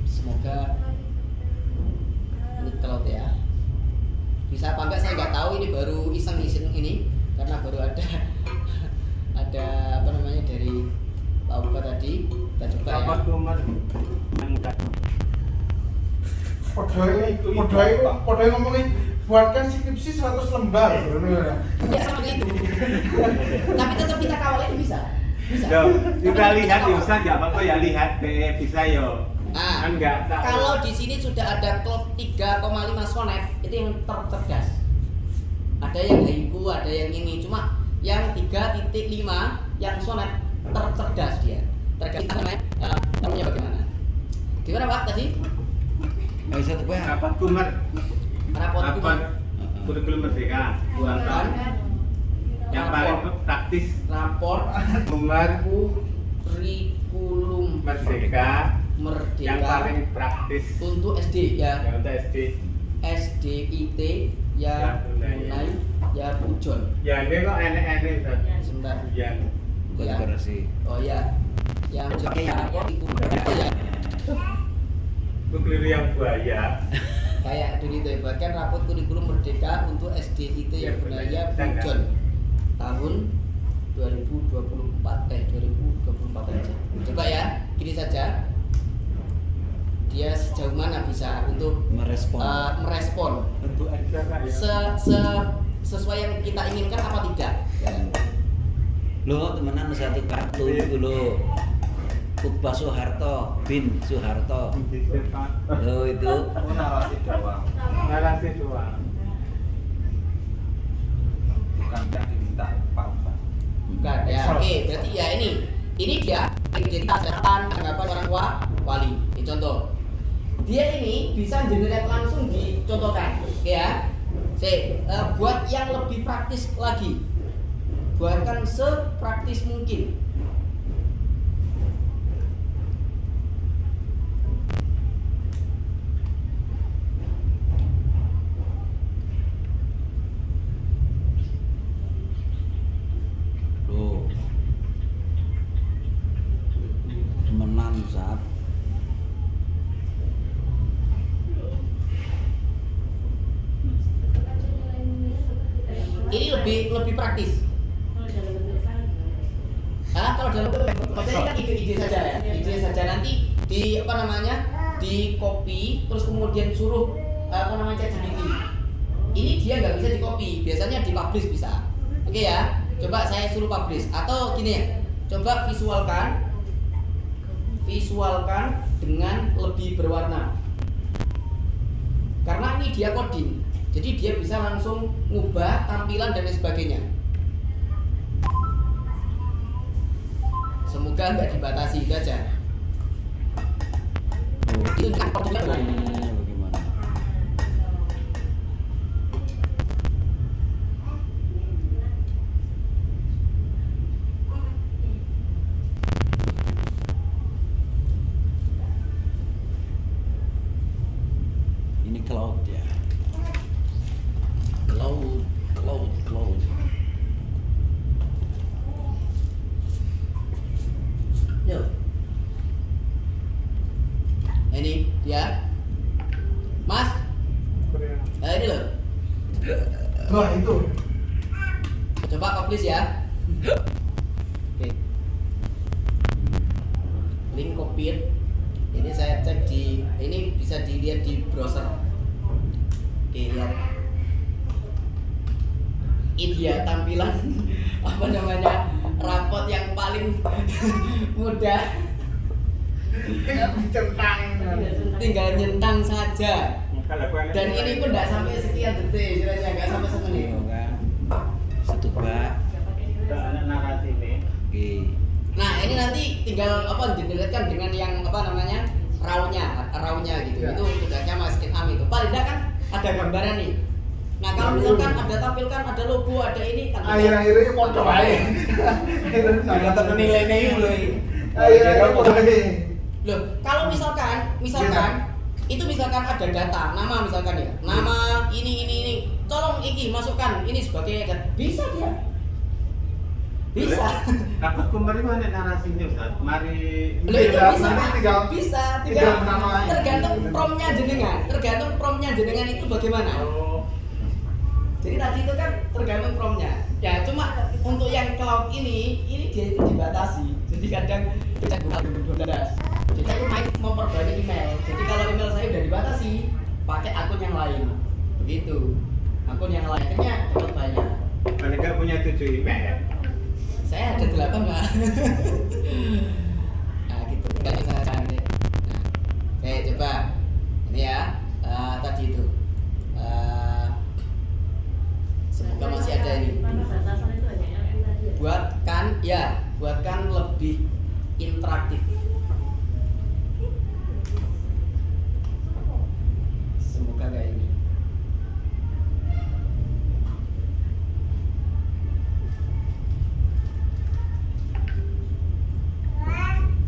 Speaker 1: Semoga ini cloud ya. Bisa apa enggak saya nggak tahu, ini baru iseng-iseng ini karena baru ada dari Pak Uba tadi. Kita coba ya.
Speaker 6: rapat kumar yang
Speaker 3: Podoi ngomongin buatkan skripsi 100 lembar.
Speaker 1: Ya sama itu. Tapi tetap kita kawal itu bisa.
Speaker 6: kita lihat bisa nggak apa-apa ya, lihat bisa yo.
Speaker 1: Nah,
Speaker 6: Kan nggak tahu.
Speaker 1: kalau di sini sudah ada cloud 3,5 Sonnet, itu yang tercerdas. Ada yang Haiku, ada yang ini. Cuma yang 3.5 yang Sonnet tercerdas dia. Tergantung namanya bagaimana. Gimana Pak tadi?
Speaker 2: Satu poin.
Speaker 6: Rapat kumar.
Speaker 1: Rapot
Speaker 6: Kurikulum merdeka buatan yang paling praktis.
Speaker 1: Rapor
Speaker 6: Kumar
Speaker 1: kurikulum
Speaker 6: merdeka yang paling
Speaker 1: merdeka
Speaker 6: praktis
Speaker 1: untuk SD ya.
Speaker 6: yang untuk SD.
Speaker 1: SDIT ya Bunai ya Pujon.
Speaker 6: Ya ini kok enek-enek Ustaz.
Speaker 1: Sebentar.
Speaker 6: Ya.
Speaker 2: Kolaborasi.
Speaker 1: Oh ya. Yang pakai rapor itu ya.
Speaker 6: Itu keliru yang buaya.
Speaker 1: Kayak dulu itu bahkan rapot kurikulum merdeka untuk SDIT yang Bunaya Pujon tahun 2024 aja. Coba ya, gini saja. Dia sejauh mana bisa untuk merespon
Speaker 6: Untuk aja Kak ya.
Speaker 1: sesuai yang kita inginkan apa tidak?
Speaker 2: Lo temenan satu kartu itu lo. Kubah Soeharto bin Soeharto. Lo itu
Speaker 6: Narasi doang.
Speaker 8: Bukan yang diminta Pak Ustaz.
Speaker 1: Bukan ya. Oke, berarti ya ini dia identitas catatan anggapan orang tua wali. Ini contoh. dia ini bisa generate langsung dicontohkan, ya. Buat yang lebih praktis lagi, buatkan sepraktis mungkin.
Speaker 2: Loh, temenan saat
Speaker 1: Ini lebih praktis.
Speaker 5: Kalau dalam bentuk file gimana?
Speaker 1: Kalau dalam maksudnya ini kan ide-ide saja ya, ide saja nanti di di copy terus kemudian suruh ChatGPT. Ini dia nggak bisa di copy, biasanya di publish bisa. Oke ya, coba saya suruh publish atau gini ya, coba visualkan dengan lebih berwarna. Karena ini dia coding, jadi dia bisa langsung ngubah tampilan dan lain sebagainya. Semoga nggak dibatasi itu aja. Itu kan
Speaker 2: bagaimana? Ini cloud ya. Cloud.
Speaker 1: Yuk. Ini dia, Mas. Ini loh.
Speaker 3: Wah itu.
Speaker 1: Coba publish ya. Oke. Link copied. Ini saya cek ini bisa dilihat di browser. Oke, lihat. Ini dia tampilan rapot yang paling mudah. Tinggal nyentang saja. Dan ini pun tidak sampai sekian detik, istilahnya nggak sampai semenit.
Speaker 2: Iya kan. Satu bak.
Speaker 6: narasi ini.
Speaker 2: Oke.
Speaker 1: Nah ini nanti tinggal generate-kan dengan yang raw-nya gitu.
Speaker 3: Ya.
Speaker 1: Itu tugasnya Mas Inam itu. Paling tidak kan ada gambaran nih. Nah kalau misalkan ada tampilkan ada logo, ada ini kan.
Speaker 3: Akhir-akhirnya foto aja.
Speaker 1: Kata penilainya itu loh.
Speaker 3: Akhir-akhirnya foto aja.
Speaker 1: Loh, kalau misalkan itu misalkan ada data, nama misalkan ya. Nama ini. Tolong iki masukkan ini sebagai data. Bisa dia. Bisa.
Speaker 6: Dapat kembali mana narasinya Ustaz? Mari
Speaker 1: Loh, itu bisa.
Speaker 3: tinggal
Speaker 1: Tinggal
Speaker 3: menamai.
Speaker 1: tergantung promnya jenengan itu bagaimana.
Speaker 6: Oh,
Speaker 1: Jadi tadi itu kan tergantung promnya. Ya cuma untuk yang cloud ini dia itu dibatasi. Jadi kadang kita gunakan 12. Jadi aku memperbanyak email. Jadi kalau email saya udah dibatasi, pakai akun yang lain. Begitu. Akun yang lain akhirnya dapat banyak.
Speaker 6: paling nggak punya 7 email ya?
Speaker 1: Saya ada 8 Pak. Nah gitu. Tinggal saya cari. Nah, oke coba ini ya. Tadi itu. Semoga masih ada ini.
Speaker 5: Batasan itu hanya LP tadi ya?
Speaker 1: Buatkan lebih interaktif. Semoga kayak ini.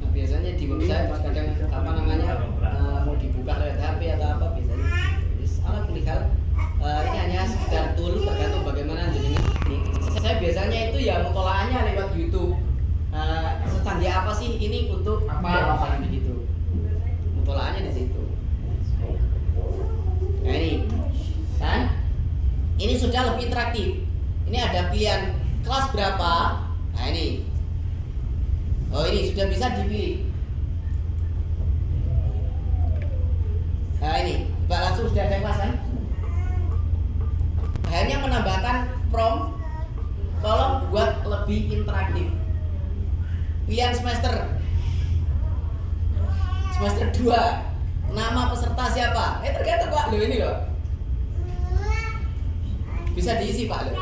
Speaker 1: Nah, biasanya di website kadang mau dibuka lewat HP atau apa biasanya. Salah klikal. Ini hanya sekedar tool tergantung bagaimana jenengan. Saya biasanya itu ya mutolaannya lewat YouTube. Secanggih apa sih ini untuk apa misalnya begitu. Mutolaannya di situ. Nah ini kan ini sudah lebih interaktif. Ini ada pilihan kelas berapa. Nah ini ini sudah bisa dipilih. Nah ini langsung sudah ada kelas kan. Hanya menambahkan prompt, tolong buat lebih interaktif. Pilihan semester 2, nama peserta siapa? Tergantung Pak, loh ini loh. Bisa diisi Pak loh.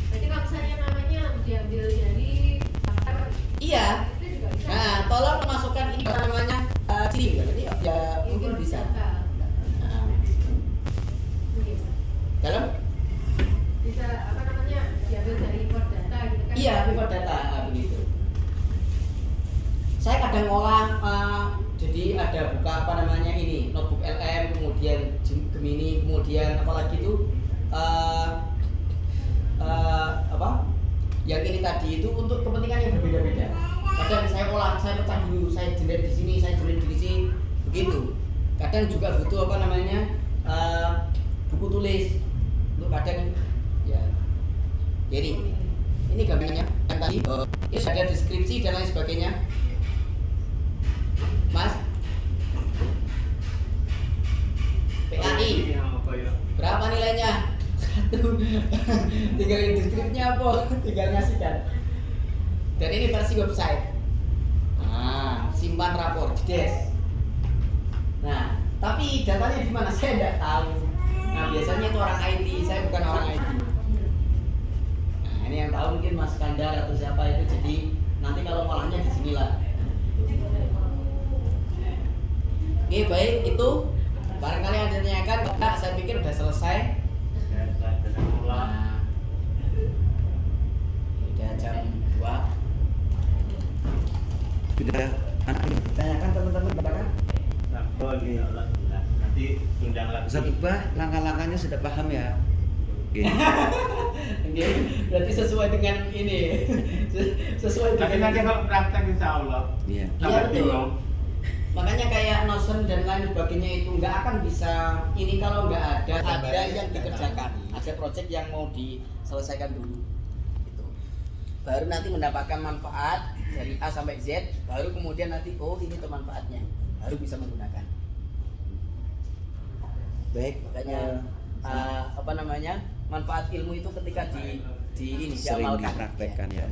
Speaker 4: Jadi kalau misalnya namanya diambil dari daftar
Speaker 1: Iya.
Speaker 4: itu juga bisa.
Speaker 1: Nah, tolong masukkan ini namanya ciri. Iya, pivot data begitu. Saya kadang ngolah jadi ada buka apa namanya ini notebook LM, kemudian Gemini, kemudian apalagi itu apa yang ini tadi itu untuk kepentingan yang berbeda-beda. Kadang saya olah, saya pecah dulu, saya jelek di sini, saya jelek di sini, begitu. Kadang juga butuh apa namanya buku tulis untuk kadang ya. Jadi ini gambarnya yang tadi ini ada deskripsi dan lain sebagainya. Mas, PAI berapa nilainya? 1. Tinggal deskripsinya apa? Tinggal ngasihkan. Dan ini versi website. Nah, simpan rapor, jedes. Nah, tapi datanya di mana? Saya tidak tahu. Nah, biasanya itu orang IT, saya bukan orang IT. Nah, ini yang tahu mungkin Mas Kandar atau siapa itu. Jadi nanti kalau malahnya di sinilah. Oke, baik, itu barangkali ada tanyakan. Enggak, saya pikir udah selesai. Nah, udah jam 2.
Speaker 2: Sudah anak ditanyakan teman-teman kan?
Speaker 6: Nanti undang lagi.
Speaker 2: Ustaz Iqbal, langkah-langkahnya sudah paham ya? Oke.
Speaker 1: Oke, berarti sesuai dengan ini. Sesuai
Speaker 6: Tapi
Speaker 1: dengan
Speaker 6: nanti kalau praktek insya Allah.
Speaker 2: Iya.
Speaker 1: Iya, betul. Makanya kayak Notion dan lain sebagainya itu nggak akan bisa ini kalau nggak ada yang dikerjakan, ada project yang mau diselesaikan dulu. Itu baru nanti mendapatkan manfaat dari A sampai Z, baru kemudian nanti oh ini tuh manfaatnya, baru bisa menggunakan.
Speaker 2: Baik,
Speaker 1: Makanya apa namanya manfaat ilmu itu ketika di ini
Speaker 2: sering
Speaker 1: diamalkan.
Speaker 2: dipraktekkan ya.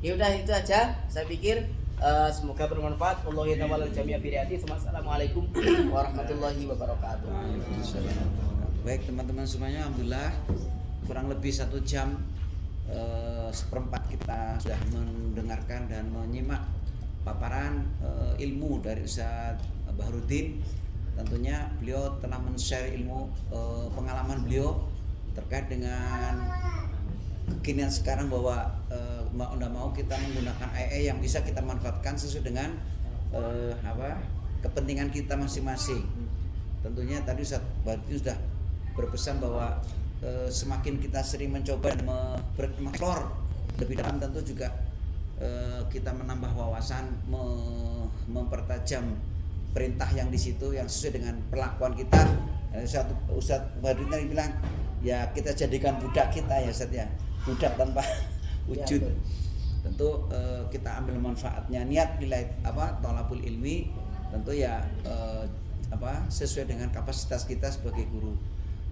Speaker 1: Ya udah itu aja, saya pikir semoga bermanfaat. Wallahi ta'ala jami'a biriyati. Assalamualaikum warahmatullahi wabarakatuh.
Speaker 2: Baik teman-teman semuanya, alhamdulillah kurang lebih 1 jam seperempat kita sudah mendengarkan dan menyimak paparan ilmu dari Ustaz Bahrudin. Tentunya beliau telah men-share ilmu pengalaman beliau terkait dengan kekinian sekarang bahwa mau tidak mau kita menggunakan AI yang bisa kita manfaatkan sesuai dengan kepentingan kita masing-masing. Tentunya tadi Ustaz Bahrudin sudah berpesan bahwa semakin kita sering mencoba dan mengeksplor lebih dalam, tentu juga kita menambah wawasan, mempertajam perintah yang di situ yang sesuai dengan perlakuan kita. Ustaz Bahrudin tadi bilang ya kita jadikan budak kita ya Ustaz ya, budak tanpa wujud.
Speaker 1: Ya,
Speaker 2: tentu kita ambil manfaatnya, niat nilai thalabul ilmi tentu ya sesuai dengan kapasitas kita sebagai guru.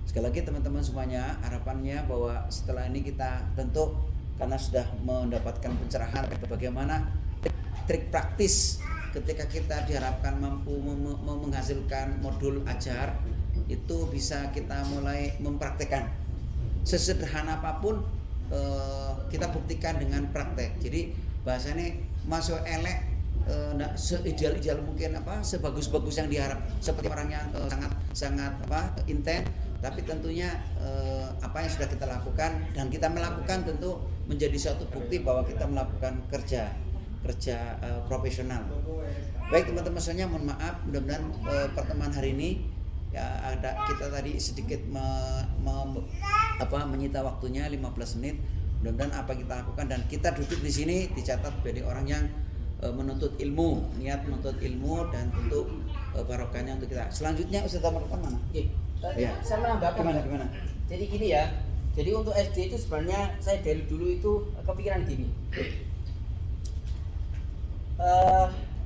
Speaker 2: Sekali lagi teman-teman semuanya, harapannya bahwa setelah ini kita tentu karena sudah mendapatkan pencerahan bagaimana trik praktis ketika kita diharapkan mampu menghasilkan modul ajar, itu bisa kita mulai mempraktekkan sesederhana apapun. Kita buktikan dengan praktek. Jadi bahasanya masuk elek nggak seideal-ideal mungkin sebagus-bagus yang diharap, seperti orang yang sangat intens, tapi tentunya apa yang sudah kita lakukan dan kita melakukan tentu menjadi suatu bukti bahwa kita melakukan kerja profesional. Baik teman-teman semuanya, mohon maaf, mudah-mudahan pertemuan hari ini ya kita tadi sedikit menyita waktunya 15 menit. Mudah-mudahan apa kita lakukan dan kita duduk di sini dicatat dari orang yang menuntut ilmu, niat menuntut ilmu, dan tentu barokahnya untuk kita. Selanjutnya Ustaz Marwan mana?
Speaker 1: Ya. Saya menambahkan.
Speaker 2: Gimana?
Speaker 1: Jadi gini ya. Jadi untuk SD itu sebenarnya saya dari dulu itu kepikiran gini.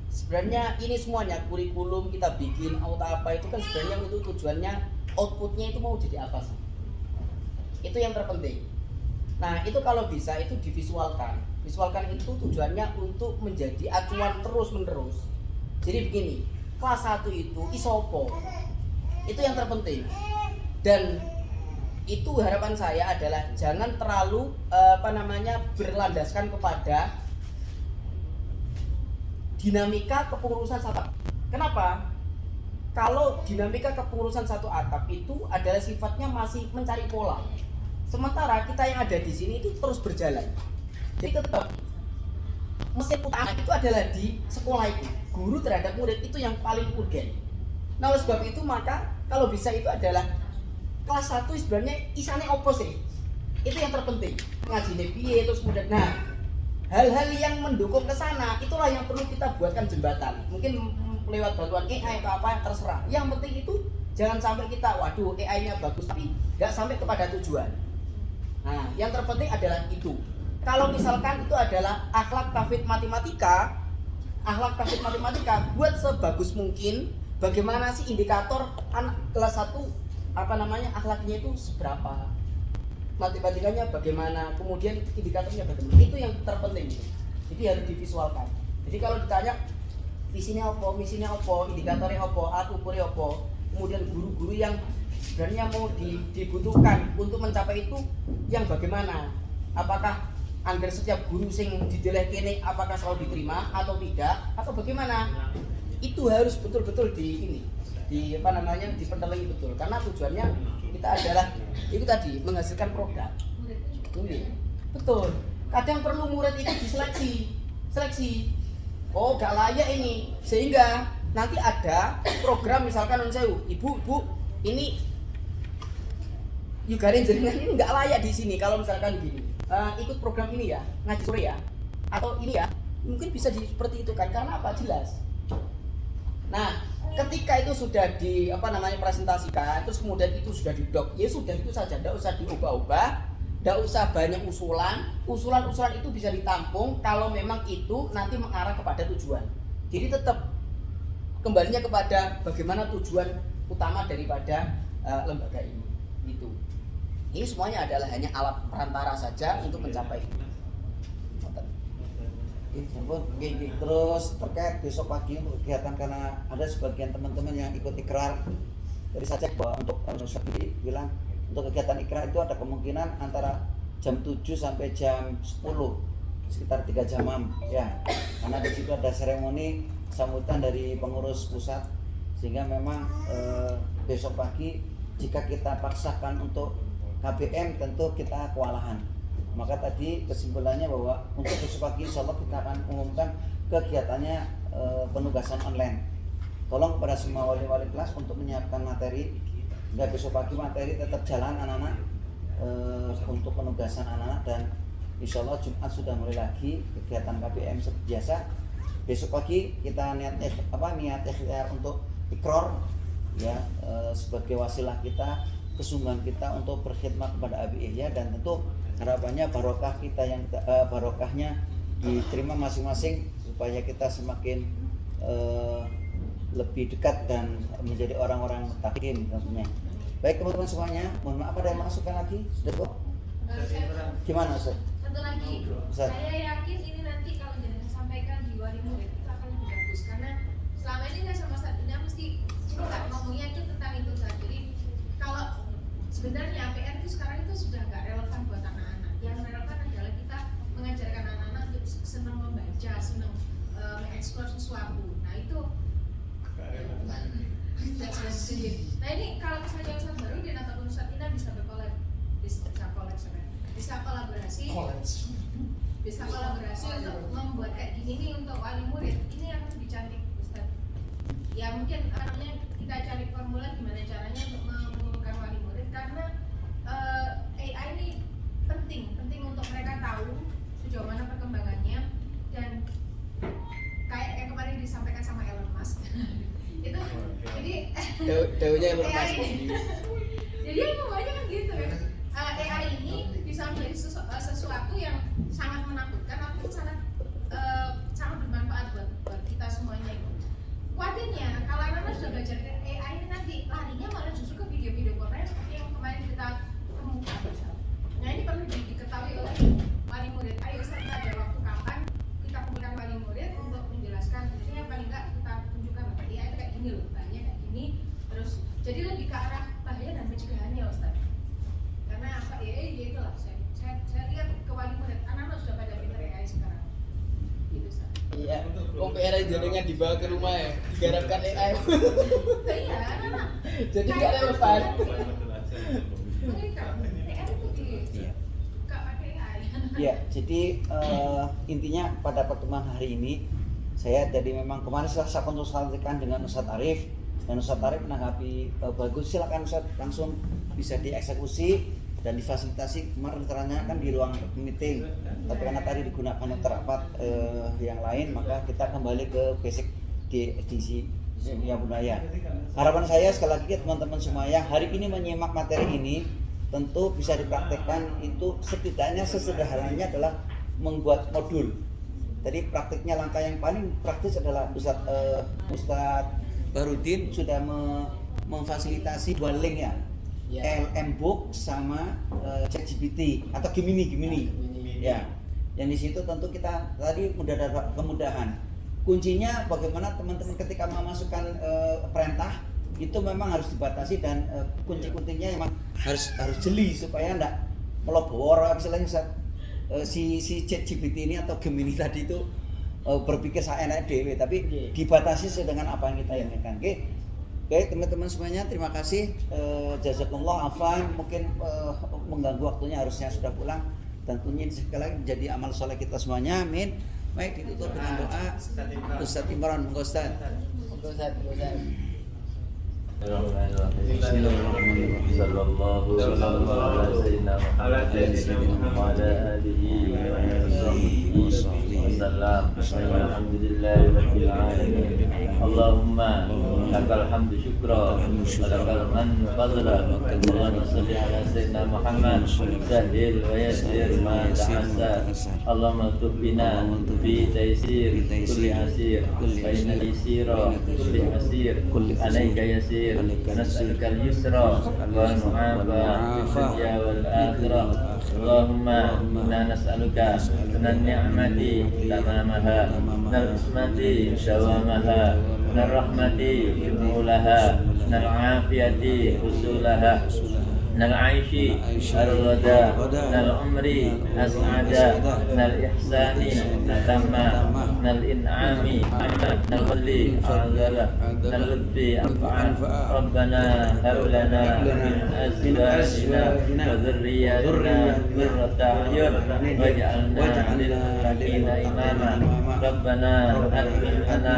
Speaker 1: Sebenarnya ini semuanya kurikulum kita bikin atau apa itu kan sebenarnya untuk tujuannya outputnya itu mau jadi apa sih? Itu yang terpenting. Nah itu kalau bisa itu divisualkan. Visualkan itu tujuannya untuk menjadi acuan terus menerus. Jadi begini, kelas 1 itu isopo, itu yang terpenting. Dan itu harapan saya adalah jangan terlalu berlandaskan kepada dinamika kepengurusan satu atap. Kenapa? Kalau dinamika kepengurusan satu atap itu adalah sifatnya masih mencari pola. Sementara kita yang ada di sini itu terus berjalan. Jadi tetap mesin utama itu adalah di sekolah itu. Guru terhadap murid itu yang paling urgen. Nah oleh sebab itu maka kalau bisa itu adalah kelas 1 sebenarnya isane opo sih? Itu yang terpenting. Ngaji piye terus kemudian nah hal-hal yang mendukung ke sana itulah yang perlu kita buatkan jembatan. Mungkin lewat bantuan AI atau apa terserah. Yang penting itu jangan sampai kita waduh AI-nya bagus tapi nggak sampai kepada tujuan. Nah, yang terpenting adalah itu. Kalau misalkan itu adalah akhlak tafid matematika buat sebagus mungkin bagaimana sih indikator anak kelas 1 akhlaknya itu seberapa, matematikanya bagaimana, kemudian indikatornya bagaimana, itu yang terpenting. Jadi harus divisualkan. Jadi kalau ditanya visinya apa, misinya apa, indikatornya apa, alat ukurnya apa, kemudian guru-guru yang sebenarnya mau dibutuhkan untuk mencapai itu yang bagaimana, apakah anggar setiap guru sing dideleh kene apakah selalu diterima atau tidak atau bagaimana, itu harus betul-betul dipentelingi betul karena tujuannya kita adalah itu tadi menghasilkan produk. Betul. Kadang perlu murid itu diseleksi. Oh, gak layak ini sehingga nanti ada program misalkan ibu ini Yugarin jaringan ini nggak layak di sini kalau misalkan gini ikut program ini ya ngaji sore ya atau ini ya mungkin bisa seperti itu kan karena apa jelas. Nah ketika itu sudah presentasikan terus kemudian itu sudah didok ya sudah itu saja, tidak usah diubah-ubah, tidak usah banyak usulan itu bisa ditampung kalau memang itu nanti mengarah kepada tujuan. Jadi tetap kembalinya kepada bagaimana tujuan utama daripada lembaga ini itu. Ini semuanya adalah hanya alat perantara saja untuk mencapai itu.
Speaker 2: Terus terkait besok pagi untuk kegiatan karena ada sebagian teman-teman yang ikut ikrar. Jadi saya cek bahwa untuk Ustaz bilang untuk kegiatan ikrar itu ada kemungkinan antara jam 7 sampai jam 10 sekitar 3 jam ya. Karena di situ ada seremoni sambutan dari pengurus pusat sehingga memang besok pagi jika kita paksakan untuk KBM tentu kita kewalahan. Maka tadi kesimpulannya bahwa untuk besok pagi insya Allah kita akan umumkan kegiatannya penugasan online. Tolong kepada semua wali-wali kelas untuk menyiapkan materi hingga besok pagi materi tetap jalan anak-anak untuk penugasan anak-anak dan insya Allah Jumat sudah mulai lagi kegiatan KBM seperti biasa. Besok pagi kita niat ikhtiar untuk ikror ya sebagai wasilah kita, kesungguhan kita untuk berkhidmat kepada Abi Ihya dan tentu harapannya barokah kita yang barokahnya diterima masing-masing supaya kita semakin lebih dekat dan menjadi orang-orang mutakin tentunya. Baik teman-teman semuanya, mohon maaf ada yang masukkan lagi? Sudah kok? Gimana Ustaz?
Speaker 4: Satu lagi,
Speaker 2: Ustaz.
Speaker 4: saya yakin ini nanti kalau jangan sampaikan di wali murid itu akan lebih bagus karena selama ini saya sama Ustaznya mesti kita ngomongnya itu tentang itu saja. Jadi kalau sebenarnya PR itu sekarang itu sudah nggak relevan buat anak-anak. Yang relevan adalah kita mengajarkan anak-anak untuk senang membaca, senang mengeksplor sesuatu. Nah itu nah ini kalau misalnya Ustaz Barudin ataupun Ustaz Ina bisa bisa kolaborasi untuk membuat kayak gini nih untuk wali murid. Ini yang lebih cantik Ustaz. Ya mungkin kita cari formula gimana caranya untuk mengumpulkan wali murid karena AI ini penting untuk mereka tahu sejauh mana perkembangannya dan kayak yang kemarin disampaikan sama Elon Musk itu jadi
Speaker 1: daunnya yang
Speaker 4: AI jadi yang ngomongnya kan gitu ya AI ini bisa menjadi sesuatu yang sangat menakutkan tapi sangat bermanfaat buat kita semuanya itu. Khawatirnya kalau anak-anak sudah belajar AI ini nanti larinya malah justru ke video-video Korea seperti yang kemarin kita temukan. Nah ini perlu diketahui oleh wali murid. Ayo serta ada waktu kapan kita kumpulkan wali murid untuk menjelaskan ini yang paling enggak kita tunjukkan bahwa AI itu kayak gini loh, bahayanya kayak gini. Terus jadi lebih ke arah bahaya dan pencegahannya Ustaz. Karena apa ya itulah saya lihat ke wali murid anak-anak sudah pada pintar AI sekarang. Gitu Ustaz.
Speaker 1: Iya, PR jaringan dibawa ke rumah ya, digarapkan AI.
Speaker 4: Iya, anak-anak.
Speaker 1: Jadi nggak relevan.
Speaker 4: Mereka AI itu nggak pakai AI.
Speaker 2: Ya, jadi intinya pada pertemuan hari ini saya jadi memang kemarin setelah saya konsultasikan dengan Ustadz Arif dan Ustadz Arif menanggapi bagus, silakan Ustadz langsung bisa dieksekusi dan difasilitasi. Kemarin rencananya kan di ruang meeting, tapi karena tadi digunakan untuk rapat yang lain, maka kita kembali ke basic di Semuanya Budaya. Harapan saya sekali lagi teman-teman semuanya hari ini menyimak materi ini tentu bisa dipraktekkan. Itu setidaknya sesederhananya adalah membuat modul. Tadi praktiknya langkah yang paling praktis adalah Ustadz Barudin sudah memfasilitasi dua link ya, LMBook sama ChatGPT atau Gemini ya. Yang di situ tentu kita tadi mudah dapat kemudahan. Kuncinya bagaimana teman-teman ketika memasukkan perintah itu memang harus dibatasi dan kunci-kuncinya memang harus jeli supaya enggak melobor misalnya si ChatGPT ini atau Gemini tadi itu berpikir saya enak dewe, tapi dibatasi sesuai dengan apa yang kita inginkan. Oke, teman-teman semuanya terima kasih. Jazakumullah afwan, mungkin mengganggu waktunya, harusnya sudah pulang. Tentunya sekali lagi menjadi amal soleh kita semuanya. Amin. Baik, ditutup dengan doa. Ustadz Imran, monggo Ustadz.
Speaker 8: Bismillahirrahmanirrahim. Sallallahu alaihi wa ala alihi wa sahbihi wasallam. Alhamdulillahirabbil alamin. Allahumma lakal hamdu syukra wa lakal mannu fadla. Allahumma shalli ala sayyidina Muhammad sahil wa yassir ma ta'assar. Allahumma tubbina bi taysir kulli asir fa inna yasira kulli asir alayka yasir. نسألك اليسرى والمعافى في الدنيا والآخرة. اللهم إنا نسألك من النعمة تمامها، من العصمة دوامها، من الرحمة شمولها، من العافية حصولها، من العيش الغدا، من العمر أسعدا، من الإحسان أتم، من الإنعام أعلى، من الظل أعزل، من اللطف أنفع. ربنا هب لنا من أزواجنا وذرياتنا قرة أعين واجعلنا للمتقين إماما. ربنا أتمم لنا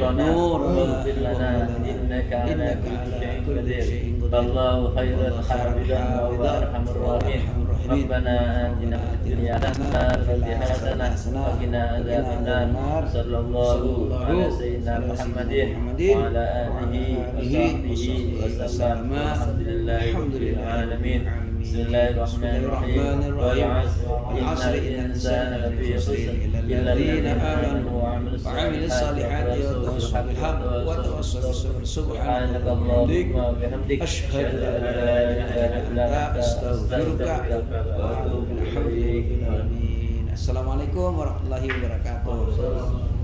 Speaker 8: نورنا واغفر لنا إنك على كل شيء قدير. الله خير الحافظا وهو أرحم الراحمين. ربنا آتنا في الدنيا حسنة وقنا عذاب النار. صلى الله على سيدنا محمد وعلى آله وصحبه وسلم. الحمد لله رب العالمين. بسم الله الرحمن الرحيم. والعصر إن الإنسان لفي خسر إلا الذين آمنوا وعملوا الصالحات وتواصوا بالحق وتواصوا بالصبر. سبحانك اللهم وبحمدك أشهد أن لا إله إلا أنت أستغفرك وأتوب إليك. Assalamualaikum warahmatullahi wabarakatuh.